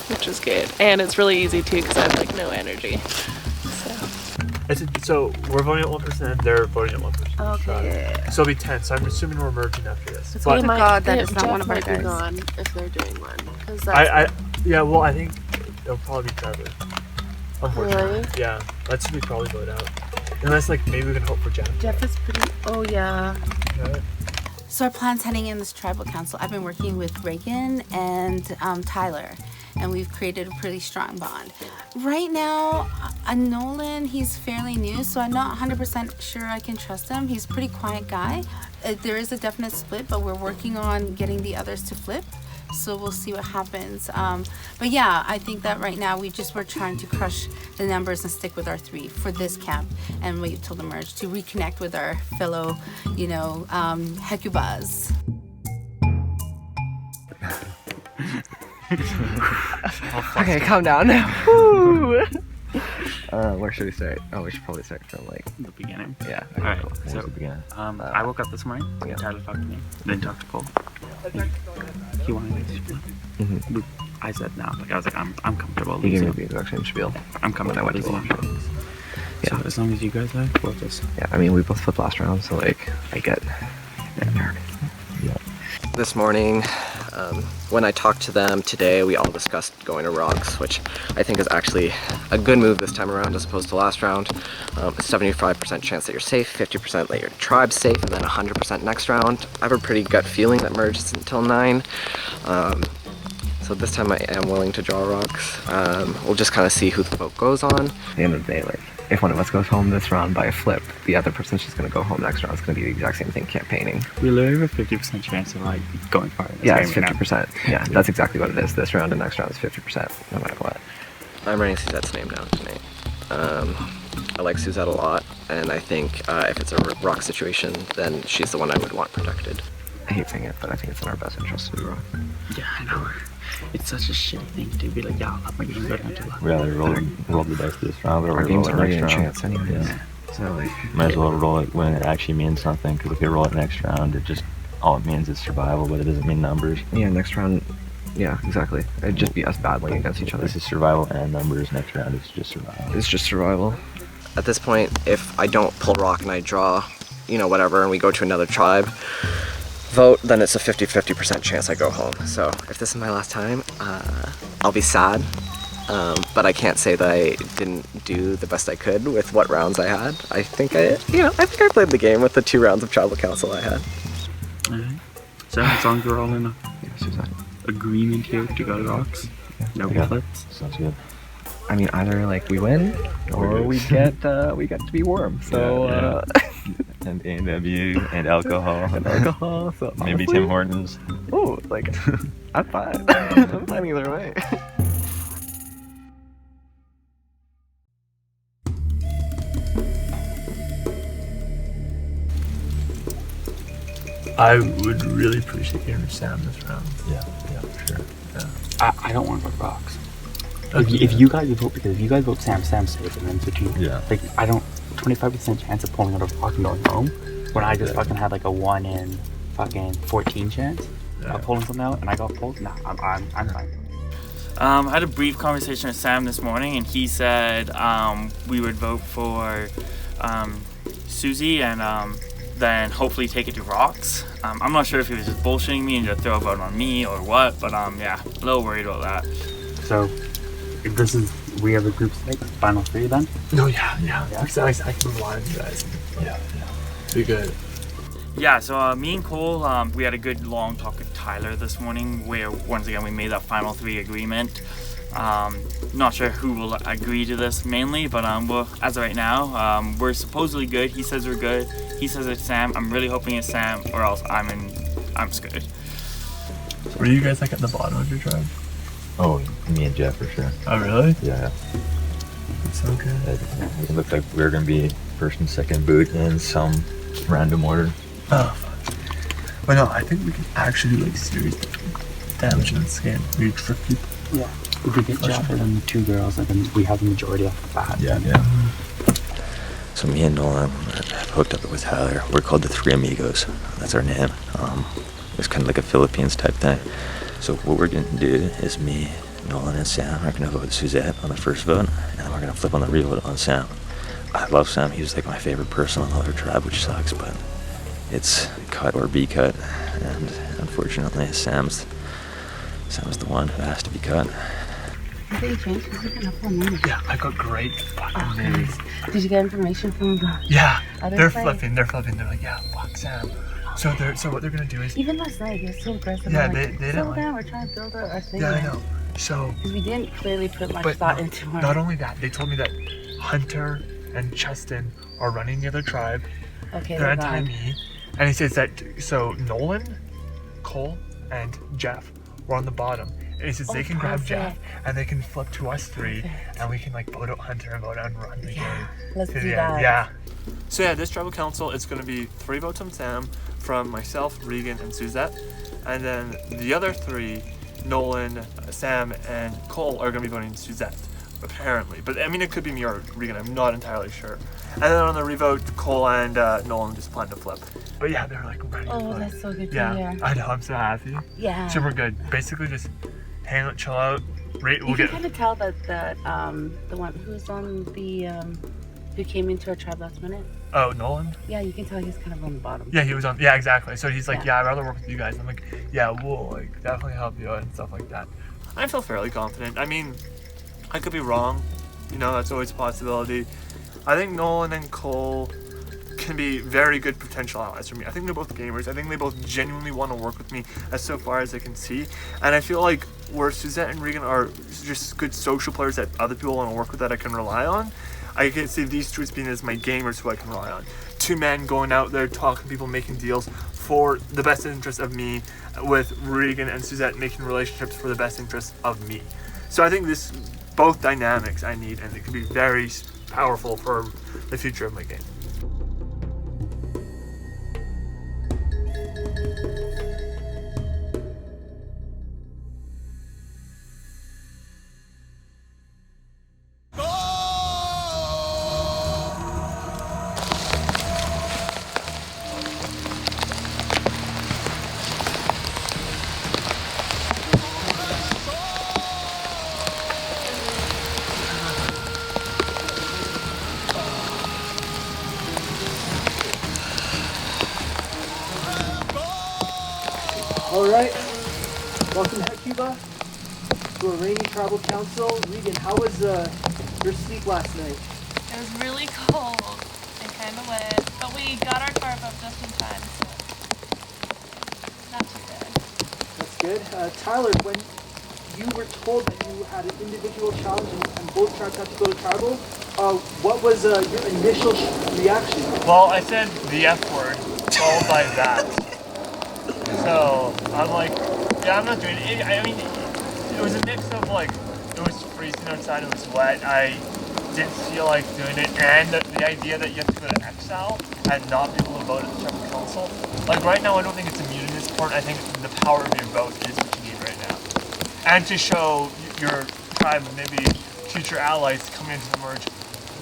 which is good. And it's really easy too because I have like no energy. So we're voting at 1%, they're voting at 1%. Okay. So it'll be 10, so I'm assuming we're merging after this. It's but God, that is not one of our guys. Gone if they're doing one. Yeah, well, I think it'll probably be Trevor. Unfortunately. Really? Yeah, that's who we probably vote out. Unless, like, maybe we can hope for Jeff. Jeff is pretty. Oh, yeah. Right. So our plan's heading in this tribal council. I've been working with Reagan and Tyler, and we've created a pretty strong bond. Right now, Nolan, he's fairly new, so I'm not 100% sure I can trust him. He's a pretty quiet guy. There is a definite split, but we're working on getting the others to flip, so we'll see what happens. But yeah, I think that right now we're trying to crush the numbers and stick with our 3 for this camp and wait till the merge to reconnect with our fellow, Hecubas. Okay, calm down now. Where should we start? Oh, we should probably start from like the beginning. Yeah. Alright, So the beginning. I woke up this morning, Tyler talked to me, then talked to Cole. He wanted to split. I said no. Like I was like, I'm comfortable. You gave me the exact same spiel. I'm comfortable. When I went to the So as long as you guys are, we'll just. Yeah, I mean we both flipped last round, so like I get nervous. Yeah. This morning, when I talked to them today, we all discussed going to rocks, which I think is actually a good move this time around as opposed to last round. A 75% chance that you're safe, 50% that your tribe's safe, and then 100% next round. I have a pretty gut feeling that merge is until 9. So this time I am willing to draw rocks. We'll just kind of see who the vote goes on. At the end of the day, like if one of us goes home this round by a flip, the other person's just gonna go home next round. It's gonna be the exact same thing campaigning. We literally have a 50% chance of like going far. Yeah, it's 50%. Yeah, that's exactly what it is. This round and next round is 50%, no matter what. I'm writing Suzette's name down tonight. I like Suzette a lot, and I think if it's a rock situation, then she's the one I would want protected. I hate saying it, but I think it's in our best interest to do rock. Yeah, I know. It's such a shitty thing to be like, yeah, I'll let my game go down to luck. Rather roll the dice this round or our game's roll it already next a round. chance anyways. Yeah. So like, might as well roll it when it actually means something, because if you roll it next round, it just all it means is survival, but it doesn't mean numbers. Yeah, next round. Yeah, exactly. It'd just be us battling against each other. This is survival and numbers. Next round is just survival. It's just survival. At this point, if I don't pull rock and I draw, whatever, and we go to another tribe vote, then it's a 50-50% chance I go home. So if this is my last time, I'll be sad. but I can't say that I didn't do the best I could with what rounds I had. I think I played the game with the 2 rounds of Tribal Council I had. Alright. So as long as we're all in agreement here to go to rocks, no flips. Sounds good. I mean, either like we win or we get to be worms. So and A&W and alcohol. So maybe honestly, Tim Hortons. Oh, like I'm fine. I'm fine either way. I would really appreciate hearing Sam this round. Yeah, for sure. Yeah. I don't want to vote rocks. Okay. If you guys vote, because if you guys vote Sam, Sam's safe, and then switching. Yeah. Like, I don't, 25% chance of pulling out a rock and going home, when I just fucking had like a 1 in fucking 14 chance of pulling something out, and I got pulled. Nah, I'm fine. I had a brief conversation with Sam this morning, and he said we would vote for Susie and then hopefully take it to rocks. I'm not sure if he was just bullshitting me and just throw a vote on me or what, but yeah, a little worried about that. So, if this is, we have a group stage, final 3 then? No, yeah. Exactly. I can rely on you guys. Yeah. Be good. Yeah, so me and Cole, we had a good long talk with Tyler this morning where once again we made that final 3 agreement. Not sure who will agree to this mainly, but well, as of right now, we're supposedly good. He says we're good. He says it's Sam. I'm really hoping it's Sam, or else I'm screwed. Were you guys like at the bottom of your tribe? Oh, me and Jeff for sure. Oh really? Yeah. That's so good. It looked like we were gonna be first and second boot in some random order. Oh, fuck. But no, I think we can actually do like serious damage in this game. We trick people. Yeah. If we get Jeff and then the 2 girls, and then we have the majority off the bat. Yeah. So me and Nolan have hooked up with Tyler. We're called the Three Amigos. That's our name. It's kind of like a Philippines type thing. So what we're going to do is me, Nolan, and Sam are going to vote Suzette on the first vote, and then we're going to flip on the revote on Sam. I love Sam. He was like my favorite person on the other tribe, which sucks, but it's cut or be cut, and unfortunately Sam's the one who has to be cut. Yeah, I got great fucking news. Did you get information from the Yeah, other they're side? flipping. They're like, yeah, fuck Sam. So what they're gonna do is Even last night, they're so aggressive. Yeah, I'm like, they didn't slow like. down, we're trying to build our thing. Yeah, I know. So Because we didn't clearly put much but thought into our... not only that, they told me that Hunter and Cheston are running the other tribe. Okay, they're they're anti gone. me, and he says that so Nolan, Cole, and Jeff were on the bottom. And he says they can grab Jeff and they can flip to us 3, and we can like vote out Hunter and vote out and run the game. Let's to do the that. end. Yeah. So yeah, this tribal council is going to be 3 votes on Sam from myself, Regan, and Suzette, and then the other 3, Nolan, Sam, and Cole are going to be voting Suzette, apparently. But I mean, it could be me or Regan. I'm not entirely sure. And then on the revote, Cole and Nolan just plan to flip. But yeah, they're like ready to flip. That's so good to Yeah, hear. I know. I'm so happy. Yeah. So we're good. Basically, just hang out, chill out. You can kind of tell that the one who's on the who came into our tribe last minute. Oh, Nolan? Yeah, you can tell he's kind of on the bottom. Yeah, he was on. Yeah, exactly. So he's like, Yeah. I'd rather work with you guys. I'm like, yeah, we'll like definitely help you out and stuff like that. I feel fairly confident. I mean, I could be wrong. You know, that's always a possibility. I think Nolan and Cole can be very good potential allies for me. I think they're both gamers. I think they both genuinely want to work with me as so far as I can see. And I feel like where Suzette and Regan are just good social players that other people want to work with that I can rely on, I can see these 2 as being as my gamers who I can rely on. 2 men going out there, talking to people, making deals for the best interest of me, with Regan and Suzette making relationships for the best interest of me. So I think this, both dynamics I need, and it can be very powerful for the future of my game. All right, welcome to Cuba. to a rainy tribal council. Regan, how was your sleep last night? It was really cold and kind of wet, but we got our tarp up just in time, so not too bad. That's good. Tyler, when you were told that you had an individual challenge and both tribes had to go to tribal, what was your initial reaction? Well, I said the F word, followed by that. So, I'm like, yeah, I'm not doing it. I mean, it was a mix of like, it was freezing outside, it was wet, I didn't feel like doing it, and the idea that you have to go to Exile and not be able to vote at the tribal council. Like right now, I don't think it's immunity is important. I think the power of your vote is what you need right now. And to show your tribe and maybe future allies coming into the merge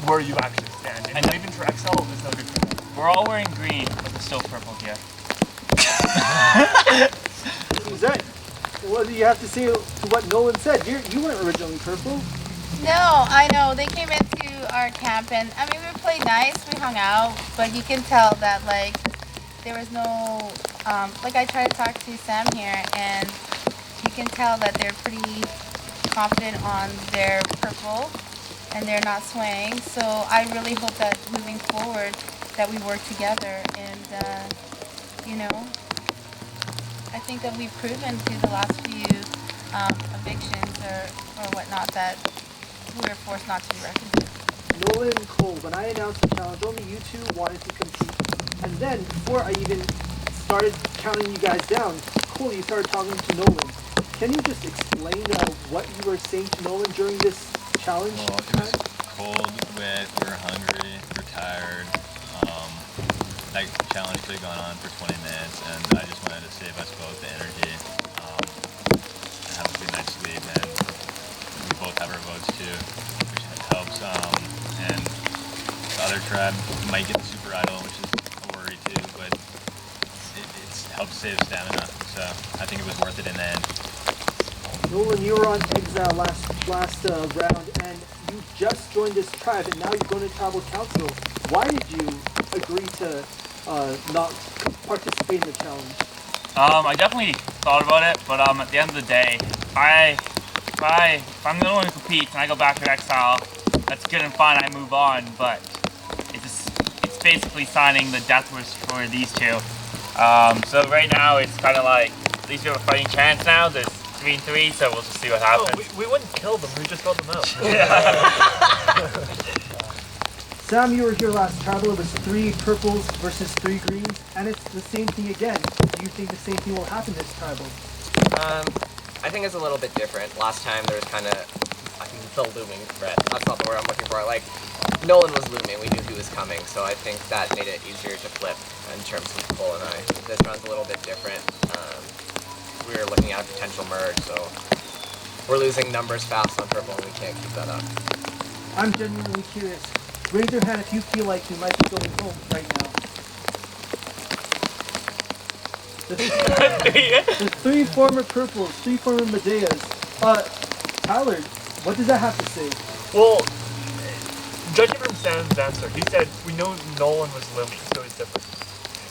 where you actually stand. And leaving for Exile is no good for them. We're all wearing green, but it's still purple here. Who's that? What do you have to say to what Nolan said? You weren't originally purple. No, I know. They came into our camp and, I mean, we played nice, we hung out, but you can tell that, like, there was no, like I tried to talk to Sam here and you can tell that they're pretty confident on their purple and they're not swaying. So I really hope that moving forward that we work together and, you know, I think that we've proven through the last few evictions or whatnot that we're forced not to be reckoned with. Nolan and Cole, when I announced the challenge, only you two wanted to compete. And then, before I even started counting you guys down, Cole, you started talking to Nolan. Can you just explain what you were saying to Nolan during this challenge? Well, it was cold, wet, we were hungry, we were tired. That challenge could have gone on for 20 minutes, and I just wanted to save us both the energy, have a good night's sleep, and we both have our votes too, which helps. And the other tribe might get the super idol, which is a worry too, but it helps save stamina, so I think it was worth it in the end. Nolan, you were on Exile last round, and you just joined this tribe, and now you're going to Tribal Council. Why did you agree to not participate in the challenge? I definitely thought about it, but at the end of the day, if I'm the one who competes and I go back to Exile, that's good and fine, I move on, but it's basically signing the death wish for these two. So right now it's kind of like, at least we have a fighting chance now. There's 3-3, so we'll just see what happens. Oh, we wouldn't kill them, we just vote them out. Sam, you were here last tribal. It was 3 purples versus 3 greens, and it's the same thing again. Do you think the same thing will happen this tribal? I think it's a little bit different. Last time there was kind of the looming threat. That's not the word I'm looking for. Like, Nolan was looming. We knew he was coming, so I think that made it easier to flip in terms of Cole and I. This round's a little bit different. We were looking at a potential merge, so we're losing numbers fast on purple, and we can't keep that up. I'm genuinely curious. Raise your hand if you feel like you might be going home right now. The 3 former purples, 3 former Medeas. Tyler, what does that have to say? Well, judging from Sam's answer, he said we know Nolan was looming, so he's different.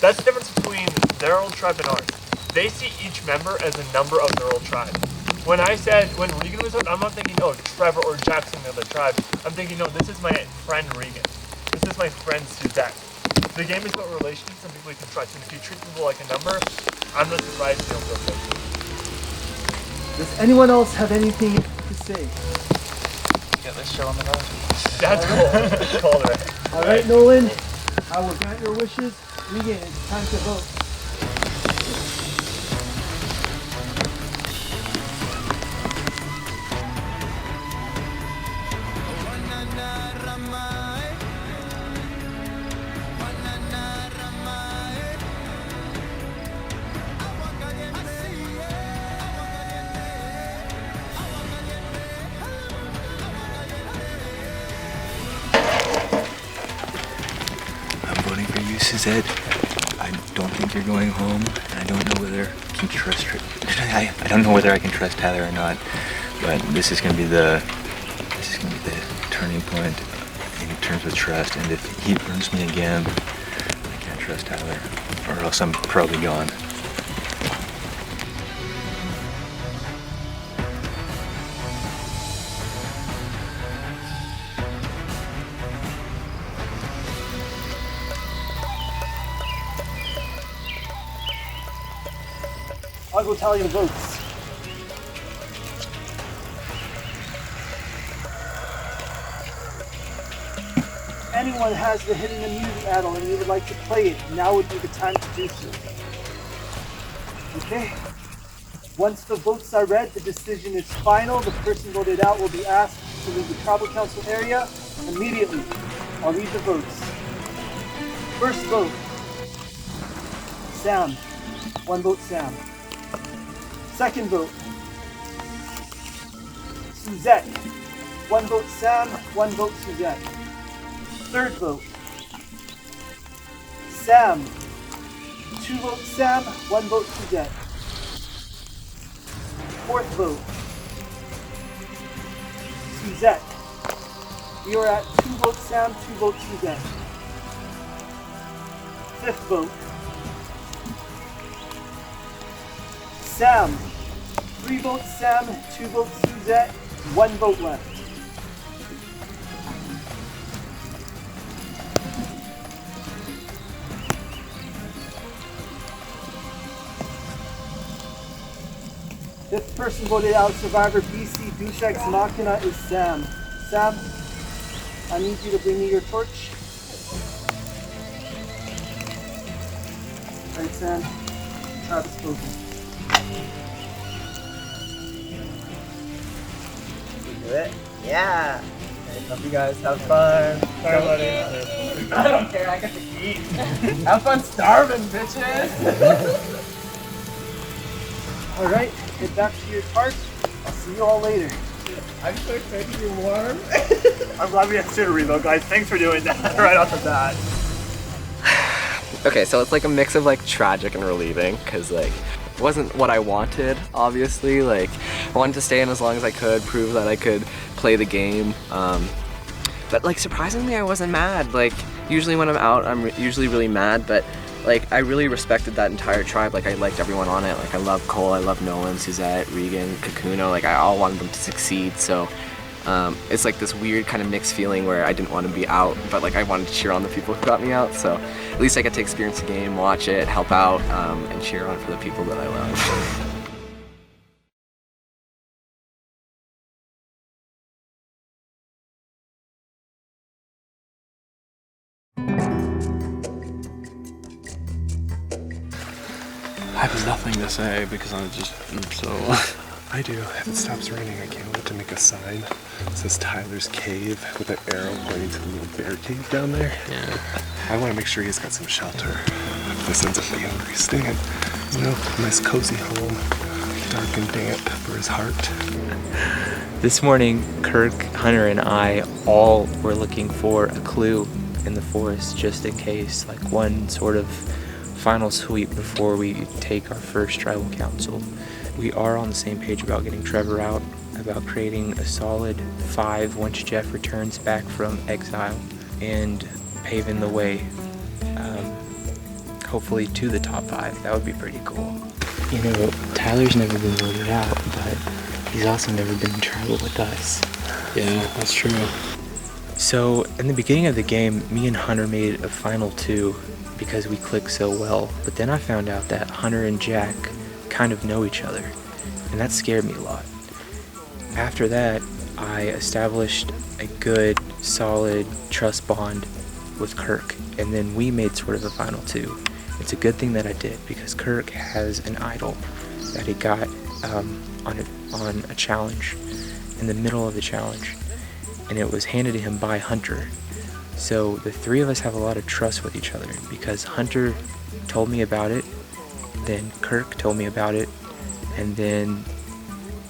That's the difference between their old tribe and ours. They see each member as a number of their old tribe. When Regan was out, I'm not thinking, oh, Trevor or Jackson, the other tribe. I'm thinking, no, this is my friend Regan. This is my friend Suzette. The game is about relationships and people you can trust. And if you treat people like a number, I'm not surprised you don't feel safe. Does anyone else have anything to say? Get this show on the road. That's cool. Call it. All right, Nolan, I will grant your wishes. Regan, it's time to vote. Suzette, I don't think you're going home, and I don't know whether I can trust her. I don't know whether I can trust Tyler or not, but this is gonna be the turning point in terms of trust. And if he burns me again, I can't trust Tyler, or else I'm probably gone. I'll go tally the votes. If anyone has the hidden immunity addle and you would like to play it, now would be the time to do so. Okay. Once the votes are read, the decision is final. The person voted out will be asked to leave the tribal council area immediately. I'll read the votes. First vote, Sam. 1 vote, Sam. Second vote, Suzette. 1 vote, Sam. 1 vote, Suzette. Third vote, Sam. 2 votes, Sam. 1 vote, Suzette. Fourth vote, Suzette. We are at 2 votes Sam, 2 votes Suzette. Fifth vote, Sam. 3 votes Sam, 2 votes Suzette, 1 vote left. Fifth person voted out, Survivor BC Deus Ex Machina is Sam. Sam, I need you to bring me your torch. Alright, Sam. Travis spoken. Do it? Yeah! Hope you guys have fun. Sorry, buddy. I don't care, I get to eat. Have fun starving, bitches! Alright, get back to your torch. I'll see you all later. I'm so excited to be warm. I'm glad we have jittery though, guys. Thanks for doing that right off the bat. Okay, so it's like a mix of like tragic and relieving, because like it wasn't what I wanted, obviously. Like I wanted to stay in as long as I could, prove that I could play the game. But like surprisingly, I wasn't mad. Like usually when I'm out, I'm usually really mad, but like I really respected that entire tribe. Like I liked everyone on it. Like I love Cole, I love Nolan, Suzette, Regan, Kakuno. Like I all wanted them to succeed. So it's like this weird kind of mixed feeling where I didn't want to be out, but like I wanted to cheer on the people who got me out. So at least I get to experience the game, watch it, help out, and cheer on for the people that I love. I have nothing to say because I'm so... I do. If it stops raining, I can't wait to make a sign. It says Tyler's Cave with an arrow pointing to the little bear cave down there. Yeah. I want to make sure he's got some shelter. If this ends up being where he's staying, you know, a nice cozy home, dark and damp for his heart. This morning, Kirk, Hunter, and I all were looking for a clue in the forest just in case, like one sort of final sweep before we take our first tribal council. We are on the same page about getting Trevor out, about creating a solid 5 once Jeff returns back from Exile, and paving the way, hopefully to the top 5. That would be pretty cool. You know, Tyler's never been voted out, but he's also never been in tribal with us. Yeah, that's true. So, in the beginning of the game, me and Hunter made a final 2 because we clicked so well, but then I found out that Hunter and Jack kind of know each other, and that scared me a lot. After that, I established a good, solid trust bond with Kirk, and then we made sort of a final 2. It's a good thing that I did, because Kirk has an idol that he got on a challenge, in the middle of the challenge, and it was handed to him by Hunter. So the 3 of us have a lot of trust with each other, because Hunter told me about it, then Kirk told me about it, and then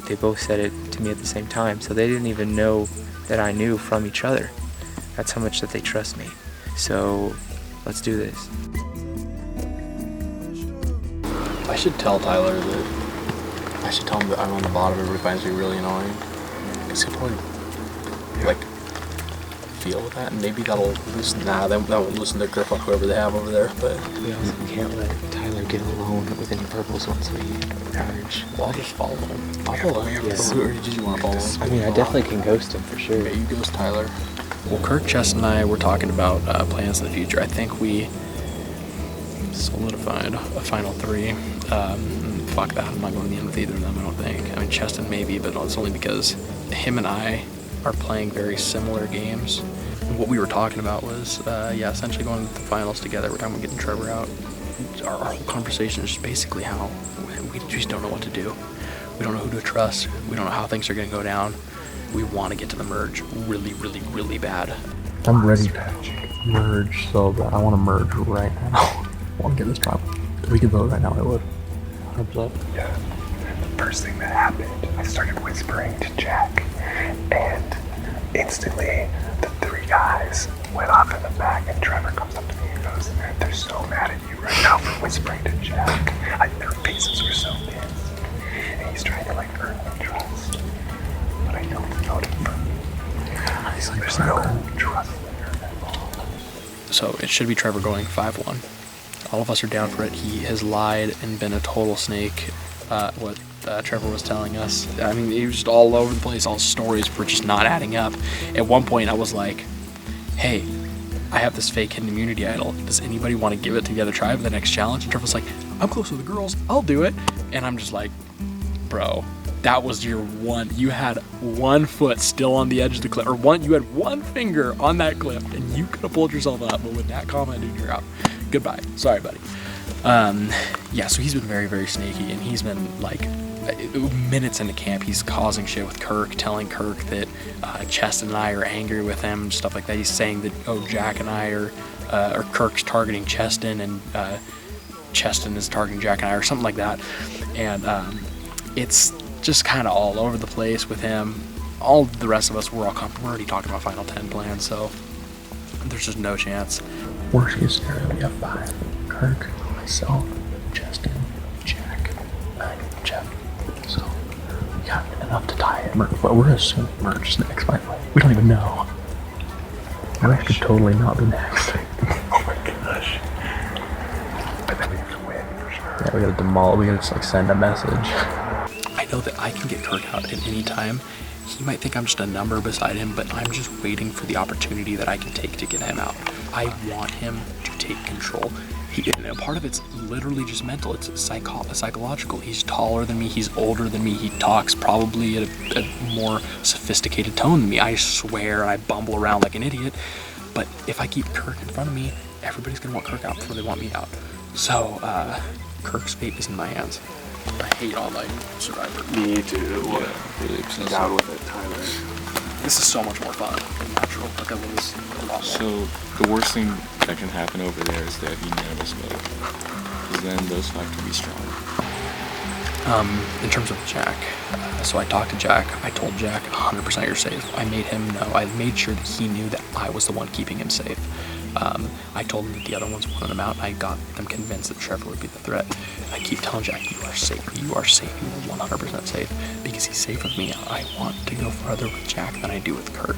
they both said it to me at the same time, so they didn't even know that I knew from each other. That's how much that they trust me. So let's do this. I should tell Tyler that... I should tell him that I'm on the bottom and he finds me really annoying. Because he'll probably, like, feel that, and maybe that'll loosen... Nah, that won't loosen their grip on whoever they have over there, but... We also can't let Tyler get alone with any purples once we charge. Well, I'll just follow him. I'll follow him. Yeah. Or did you want to follow him? I mean, I definitely can ghost him for sure. Yeah, you ghost Tyler. Well, Kirk, Cheston, and I were talking about plans in the future. I think we solidified a final 3. fuck that. I'm not going to the end with either of them, I don't think. I mean, Cheston maybe, but it's only because him and I are playing very similar games. What we were talking about was, yeah, essentially going to the finals together. We're talking about getting Trevor out. Our whole conversation is just basically how we just don't know what to do. We don't know who to trust. We don't know how things are going to go down. We want to get to the merge really, really, really bad. I'm ready to merge so bad. I want to merge right now. I want to get this trial. If we could vote right now, I would. 100%. Yeah. The first thing that happened, I started whispering to Jack, and instantly the three guys went off in the back, and Trevor comes up to me and goes, "They're so mad at you right now for whispering to Jack." Their faces were so pissed. And he's trying to like earn their trust. But I know he voted for me. There's no trust there at all. So it should be Trevor going 5-1. All of us are down for it. He has lied and been a total snake. What Trevor was telling us. I mean, he was just all over the place. All stories were just not adding up. At one point, I was like, "Hey, I have this fake hidden immunity idol. Does anybody want to give it to the other tribe for the next challenge?" And Trevor's like, "I'm close with the girls. I'll do it." And I'm just like, "Bro, that was your one. You had 1 foot still on the edge of the cliff, or you had 1 finger on that cliff, and you could have pulled yourself up. But with that comment, dude, you're out. Goodbye. Sorry, buddy." Yeah, so he's been very, very snaky, and he's been like, minutes into camp, he's causing shit with Kirk, telling Kirk that Cheston and I are angry with him, stuff like that. He's saying that, oh, Jack and I are, or Kirk's targeting Cheston, and Cheston is targeting Jack and I, or something like that. And it's just kind of all over the place with him. All the rest of us, we're already talking about Final 10 plans, so there's just no chance. Worst case scenario, we have 5. Kirk, myself, Cheston, Jack, and Jeff. So we got enough to tie it. But we're assuming merge is next, by the way. We don't even know. Merge could totally not be next. Oh my gosh. But then we have to win for sure. Yeah, we gotta demolish. We gotta just like send a message. I know that I can get Kirk out at any time. He might think I'm just a number beside him, but I'm just waiting for the opportunity that I can take to get him out. I want him to take control. Part of it's literally just mental. It's psychological. He's taller than me. He's older than me. He talks probably at a more sophisticated tone than me. I swear and I bumble around like an idiot. But if I keep Kirk in front of me, everybody's going to want Kirk out before they want me out. So, Kirk's fate is in my hands. I hate online Survivor. Me too. Yeah, really obsessed. Down with it, Tyler. This is so much more fun and natural. Like I love this a lot more. So the worst thing that can happen over there is that unanimous vote, because then those 5 can be strong. In terms of Jack, so I talked to Jack. I told Jack 100% you're safe. I made him know. I made sure that he knew that I was the one keeping him safe. I told him that the other ones wanted him out, and I got them convinced that Trevor would be the threat. I keep telling Jack, you are safe. You are safe. You are 100% safe, because he's safe with me. I want to go further with Jack than I do with Kirk.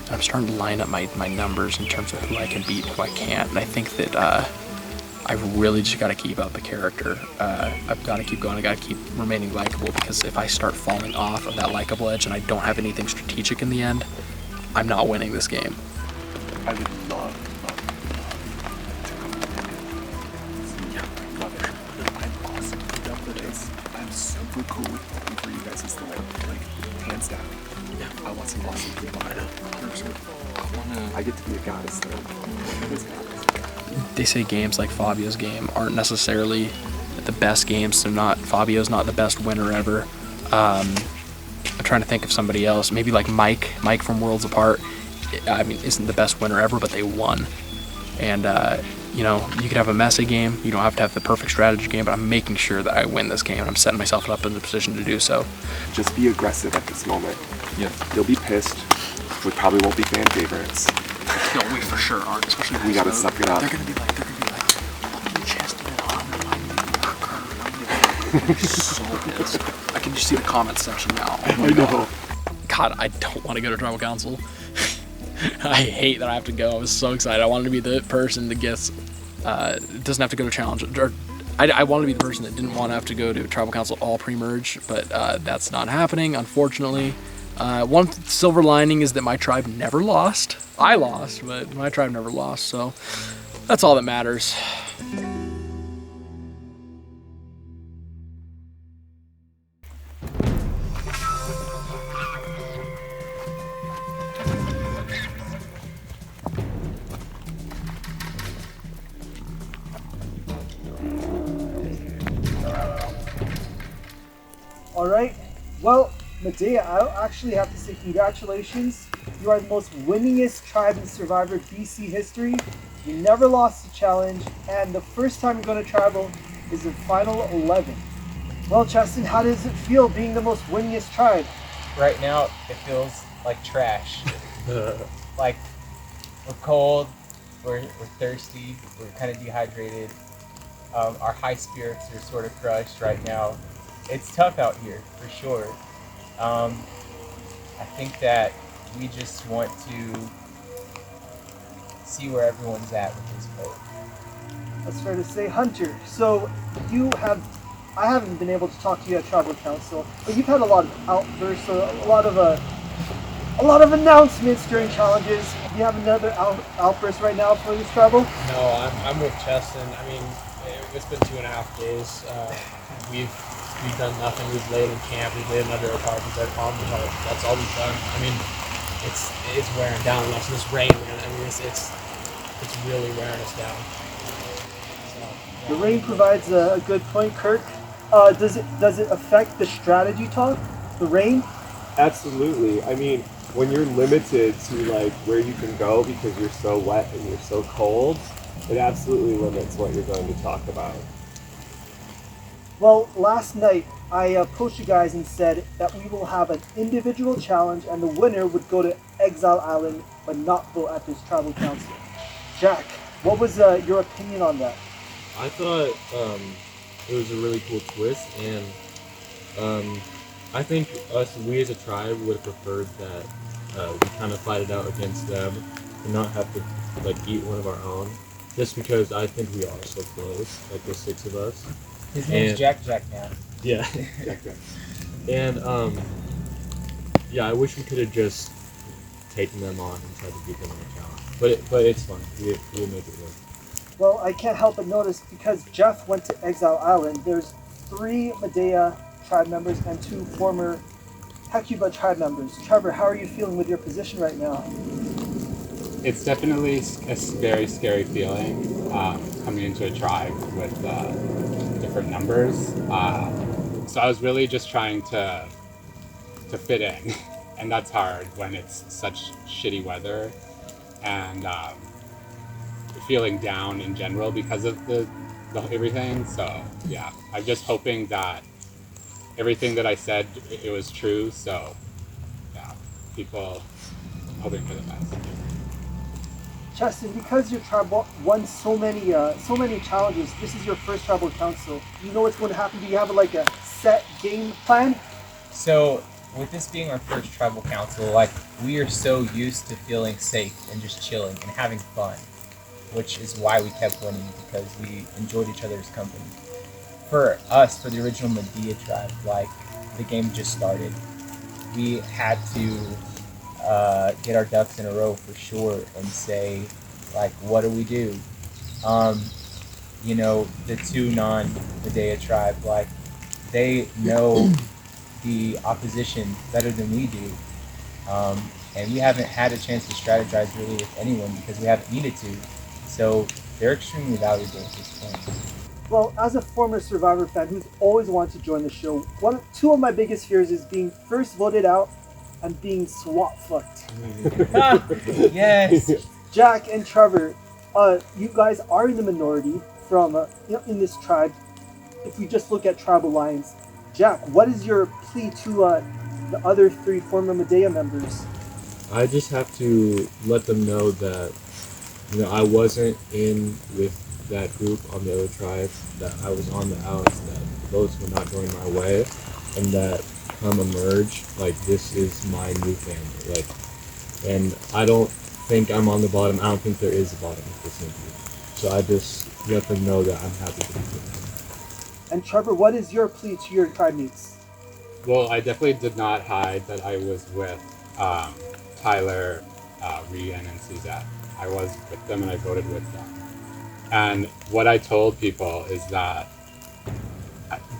And I'm starting to line up my numbers in terms of who I can beat and who I can't. And I think that I really just got to keep up the character. I've got to keep going. I got to keep remaining likable, because if I start falling off of that likable edge and I don't have anything strategic in the end, I'm not winning this game. I would love to I'm awesome. I'm super cool for you guys as the win. Like, hands down. Yeah. I want some awesome people. I know. I get to be a goddess though. They say games like Fabio's game aren't necessarily the best games. So Fabio's not the best winner ever. I'm trying to think of somebody else. Maybe like Mike from Worlds Apart. I mean, isn't the best winner ever, but they won. And you know, you could have a messy game. You don't have to have the perfect strategy game, but I'm making sure that I win this game, and I'm setting myself up in the position to do so. Just be aggressive at this moment. Yeah. You'll be pissed. We probably won't be fan favorites. No, we for sure aren't. Especially we gotta suck it up. They're gonna be like, fucking Cheston and Hunter. So pissed. I can just see the comment section now. Oh my God. God, I don't want to go to tribal council. I hate that I have to go. I was so excited. I wanted to be the person that gets doesn't have to go to challenge. Or I wanted to be the person that didn't want to have to go to tribal council all pre-merge, but that's not happening, unfortunately. One silver lining is that my tribe never lost. I lost, but my tribe never lost, so that's all that matters. Alright, well, Medea, I actually have to say congratulations. You are the most winningest tribe in Survivor BC history. You never lost a challenge, and the first time you're going to travel is in Final 11. Well, Cheston, how does it feel being the most winningest tribe? Right now, it feels like trash. Like, we're cold, we're thirsty, we're kind of dehydrated. Our high spirits are sort of crushed right now. It's tough out here, for sure. I think that we just want to see where everyone's at with this vote. That's fair to say. Hunter, so I haven't been able to talk to you at Tribal Council, but you've had a lot of outbursts, a lot of announcements during challenges. Do you have another outburst right now for this tribal? No, I'm with Cheston. I mean, it's been 2.5 days. We've done nothing. We've laid in camp. We've laid under our cars. We've laid palm. That's all we've done. I mean, it's wearing down on us. This rain, man. I mean, it's really wearing us down. The rain provides a good point, Kirk. Does it affect the strategy talk? The rain? Absolutely. I mean, when you're limited to like where you can go because you're so wet and you're so cold, it absolutely limits what you're going to talk about. Well, last night I approached you guys and said that we will have an individual challenge and the winner would go to Exile Island but not vote at this tribal council. Jack, what was your opinion on that? I thought it was a really cool twist, and I think we as a tribe would have preferred that we kind of fight it out against them and not have to like eat one of our own, just because I think we are so close, like the 6 of us. His name's Jack now. Yeah. Jack. And yeah, I wish we could have just taken them on and tried to beat them in a challenge. But it's fun. We make it work. Well, I can't help but notice because Jeff went to Exile Island, there's 3 Medea tribe members and 2 former Hecuba tribe members. Trevor, how are you feeling with your position right now? It's definitely a very scary feeling coming into a tribe with different numbers. So I was really just trying to fit in, and that's hard when it's such shitty weather and feeling down in general because of the everything. So yeah, I'm just hoping that everything that I said, it was true. So yeah, people hoping for the best. Cheston, because your tribe won so many challenges, this is your first tribal council. You know what's going to happen? Do you have like a set game plan? So with this being our first tribal council, like we are so used to feeling safe and just chilling and having fun, which is why we kept winning, because we enjoyed each other's company. For us, for the original Medea tribe, like the game just started, we had to get our ducks in a row for sure and say, like, what do we do? You know, the 2 non-Medea tribe, like, they know the opposition better than we do. And we haven't had a chance to strategize really with anyone because we haven't needed to. So they're extremely valuable at this point. Well, as a former Survivor fan who's always wanted to join the show, 2 of my biggest fears is being first voted out and being swap fucked. Yes. Jack and Trevor, you guys are in the minority from in this tribe. If we just look at tribal lines, Jack, what is your plea to the other 3 former Medea members? I just have to let them know that I wasn't in with that group on the other tribes, that I was on the outs, that votes were not going my way, and that come a merge, like this is my new family, like, and I don't think I'm on the bottom. I don't think there is a bottom of this interview. So I just let them know that I'm happy to be here. And Trevor, what is your plea to your tribe mates? Well, I definitely did not hide that I was with Tyler, Rian, and Suzette. I was with them and I voted with them. And what I told people is that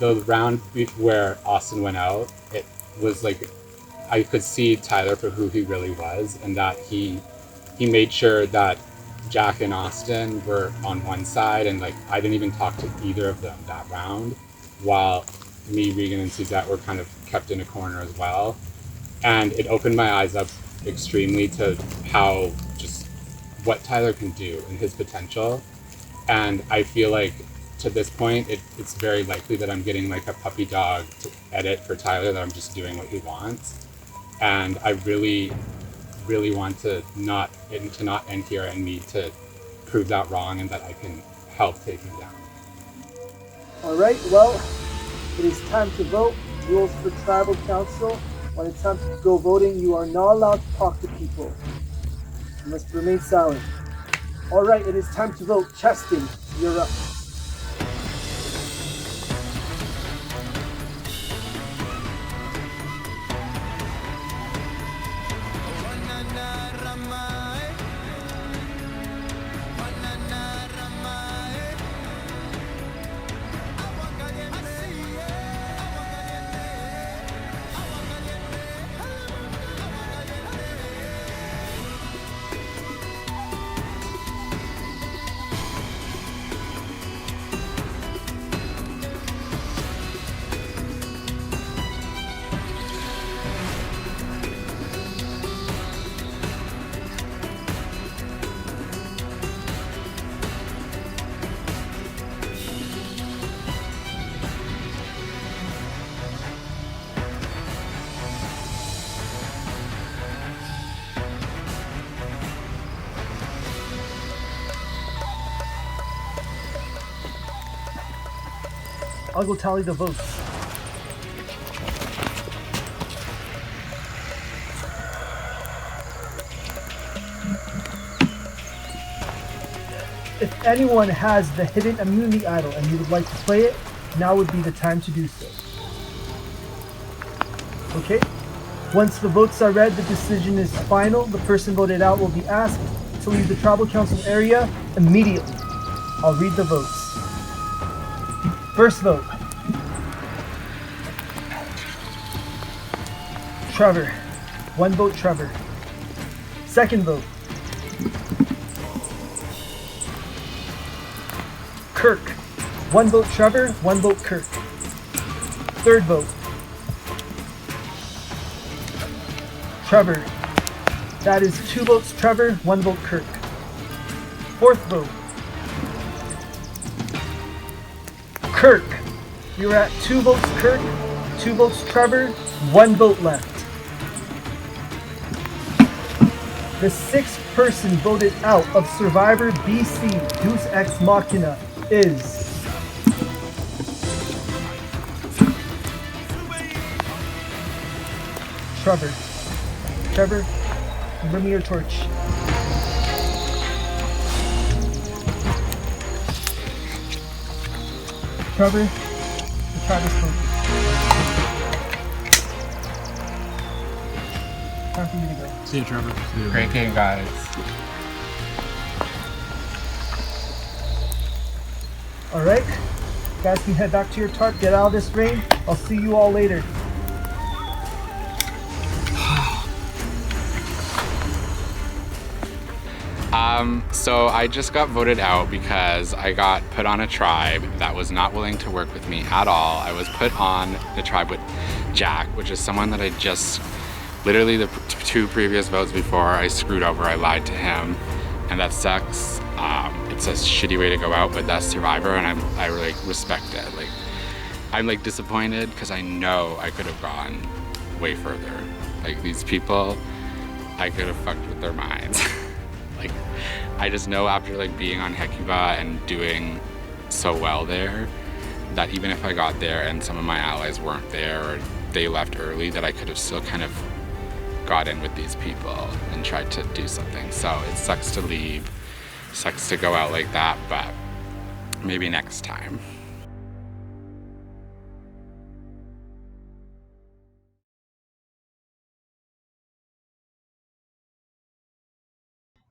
the round where Austin went out, it was like I could see Tyler for who he really was, and that he made sure that Jack and Austin were on one side, and like I didn't even talk to either of them that round, while me, Regan, and Suzette were kind of kept in a corner as well. And it opened my eyes up extremely to how just what Tyler can do and his potential. And I feel like to this point, it's very likely that I'm getting like a puppy dog to edit for Tyler, that I'm just doing what he wants. And I really, really want to not end here and need to prove that wrong and that I can help take him down. Alright, well, it is time to vote. Rules for Tribal Council. When it's time to go voting, you are not allowed to talk to people. You must remain silent. Alright, it is time to vote. Cheston, you're up. I'll go tally the votes. If anyone has the hidden immunity idol and you would like to play it, now would be the time to do so. Okay? Once the votes are read, the decision is final. The person voted out will be asked to leave the Tribal Council area immediately. I'll read the votes. First vote. Trevor. 1 vote Trevor. Second vote. Kirk. 1 vote Trevor, 1 vote Kirk. Third vote. Trevor. That is 2 votes Trevor, 1 vote Kirk. Fourth vote. Kirk. You're at 2 votes Kirk, 2 votes Trevor, 1 vote left. The 6th person voted out of Survivor BC Deus Ex Machina is Trevor. Trevor, bring me your torch. Trevor, the tribe is focused. Time for you to go. See you, Trevor. See you. Great game, guys. Alright, guys can head back to your tarp, get out of this rain. I'll see you all later. So I just got voted out because I got put on a tribe that was not willing to work with me at all. I was put on the tribe with Jack, which is someone that I just, literally the 2 previous votes before I screwed over, I lied to him, and that sucks. It's a shitty way to go out, but that's Survivor, and I really respect it. Like, I'm like disappointed because I know I could have gone way further. Like, these people, I could have fucked with their minds. Like, I just know after like being on Hecuba and doing so well there, that even if I got there and some of my allies weren't there or they left early, that I could have still kind of got in with these people and tried to do something. So it sucks to leave, sucks to go out like that, but maybe next time.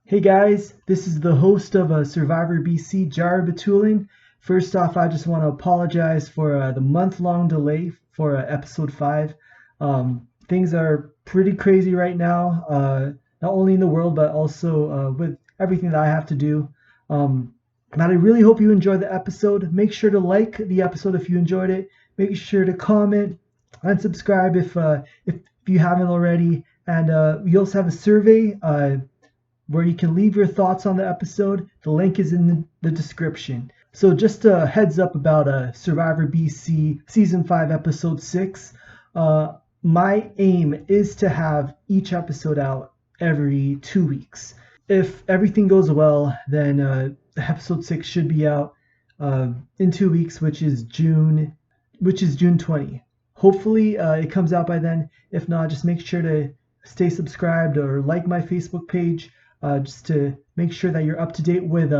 Hey guys, this is the host of Survivor BC, Jar Batulin. First off, I just want to apologize for the month-long delay for episode 5. Things are pretty crazy right now, not only in the world, but also with everything that I have to do. And I really hope you enjoyed the episode. Make sure to like the episode if you enjoyed it. Make sure to comment and subscribe if you haven't already. And we also have a survey where you can leave your thoughts on the episode. The link is in the description. So just a heads up about Survivor BC Season 5 Episode 6. My aim is to have each episode out every 2 weeks. If everything goes well, then Episode 6 should be out in 2 weeks, which is June 20. Hopefully it comes out by then. If not, just make sure to stay subscribed or like my Facebook page, just to make sure that you're up to date with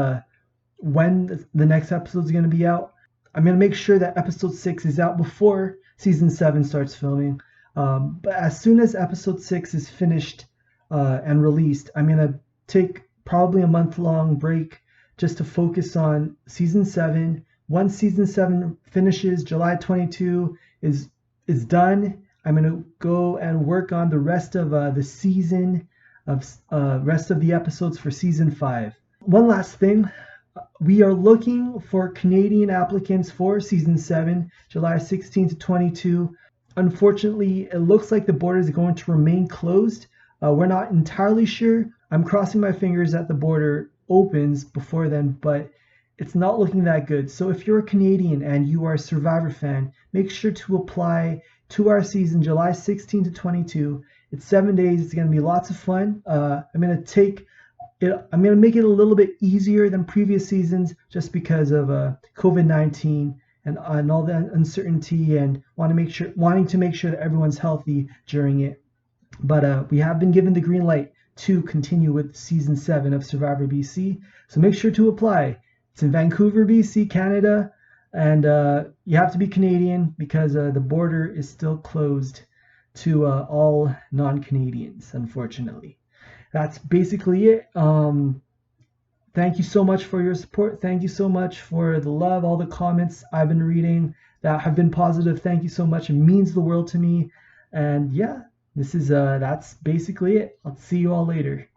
when the next episode is going to be out. I'm going to make sure that episode 6 is out before season 7 starts filming. But as soon as episode 6 is finished and released, I'm going to take probably a month-long break just to focus on season 7. Once season 7 finishes, July 22 is done, I'm going to go and work on the rest of the season, rest of the episodes for season 5. One last thing. We are looking for Canadian applicants for season 7, July 16 to 22. Unfortunately, it looks like the borders are going to remain closed. We're not entirely sure. I'm crossing my fingers that the border opens before then, but it's not looking that good. So if you're a Canadian and you are a Survivor fan, make sure to apply to our season, July 16 to 22. It's 7 days. It's going to be lots of fun. I'm going to make it a little bit easier than previous seasons just because of COVID-19 and all the uncertainty, and wanting to make sure that everyone's healthy during it. But we have been given the green light to continue with season 7 of Survivor BC. So make sure to apply. It's in Vancouver, BC, Canada, and you have to be Canadian because the border is still closed to all non-Canadians, unfortunately. That's basically it. Thank you so much for your support. Thank you so much for the love, all the comments I've been reading that have been positive. Thank you so much. It means the world to me. And yeah, that's basically it. I'll see you all later.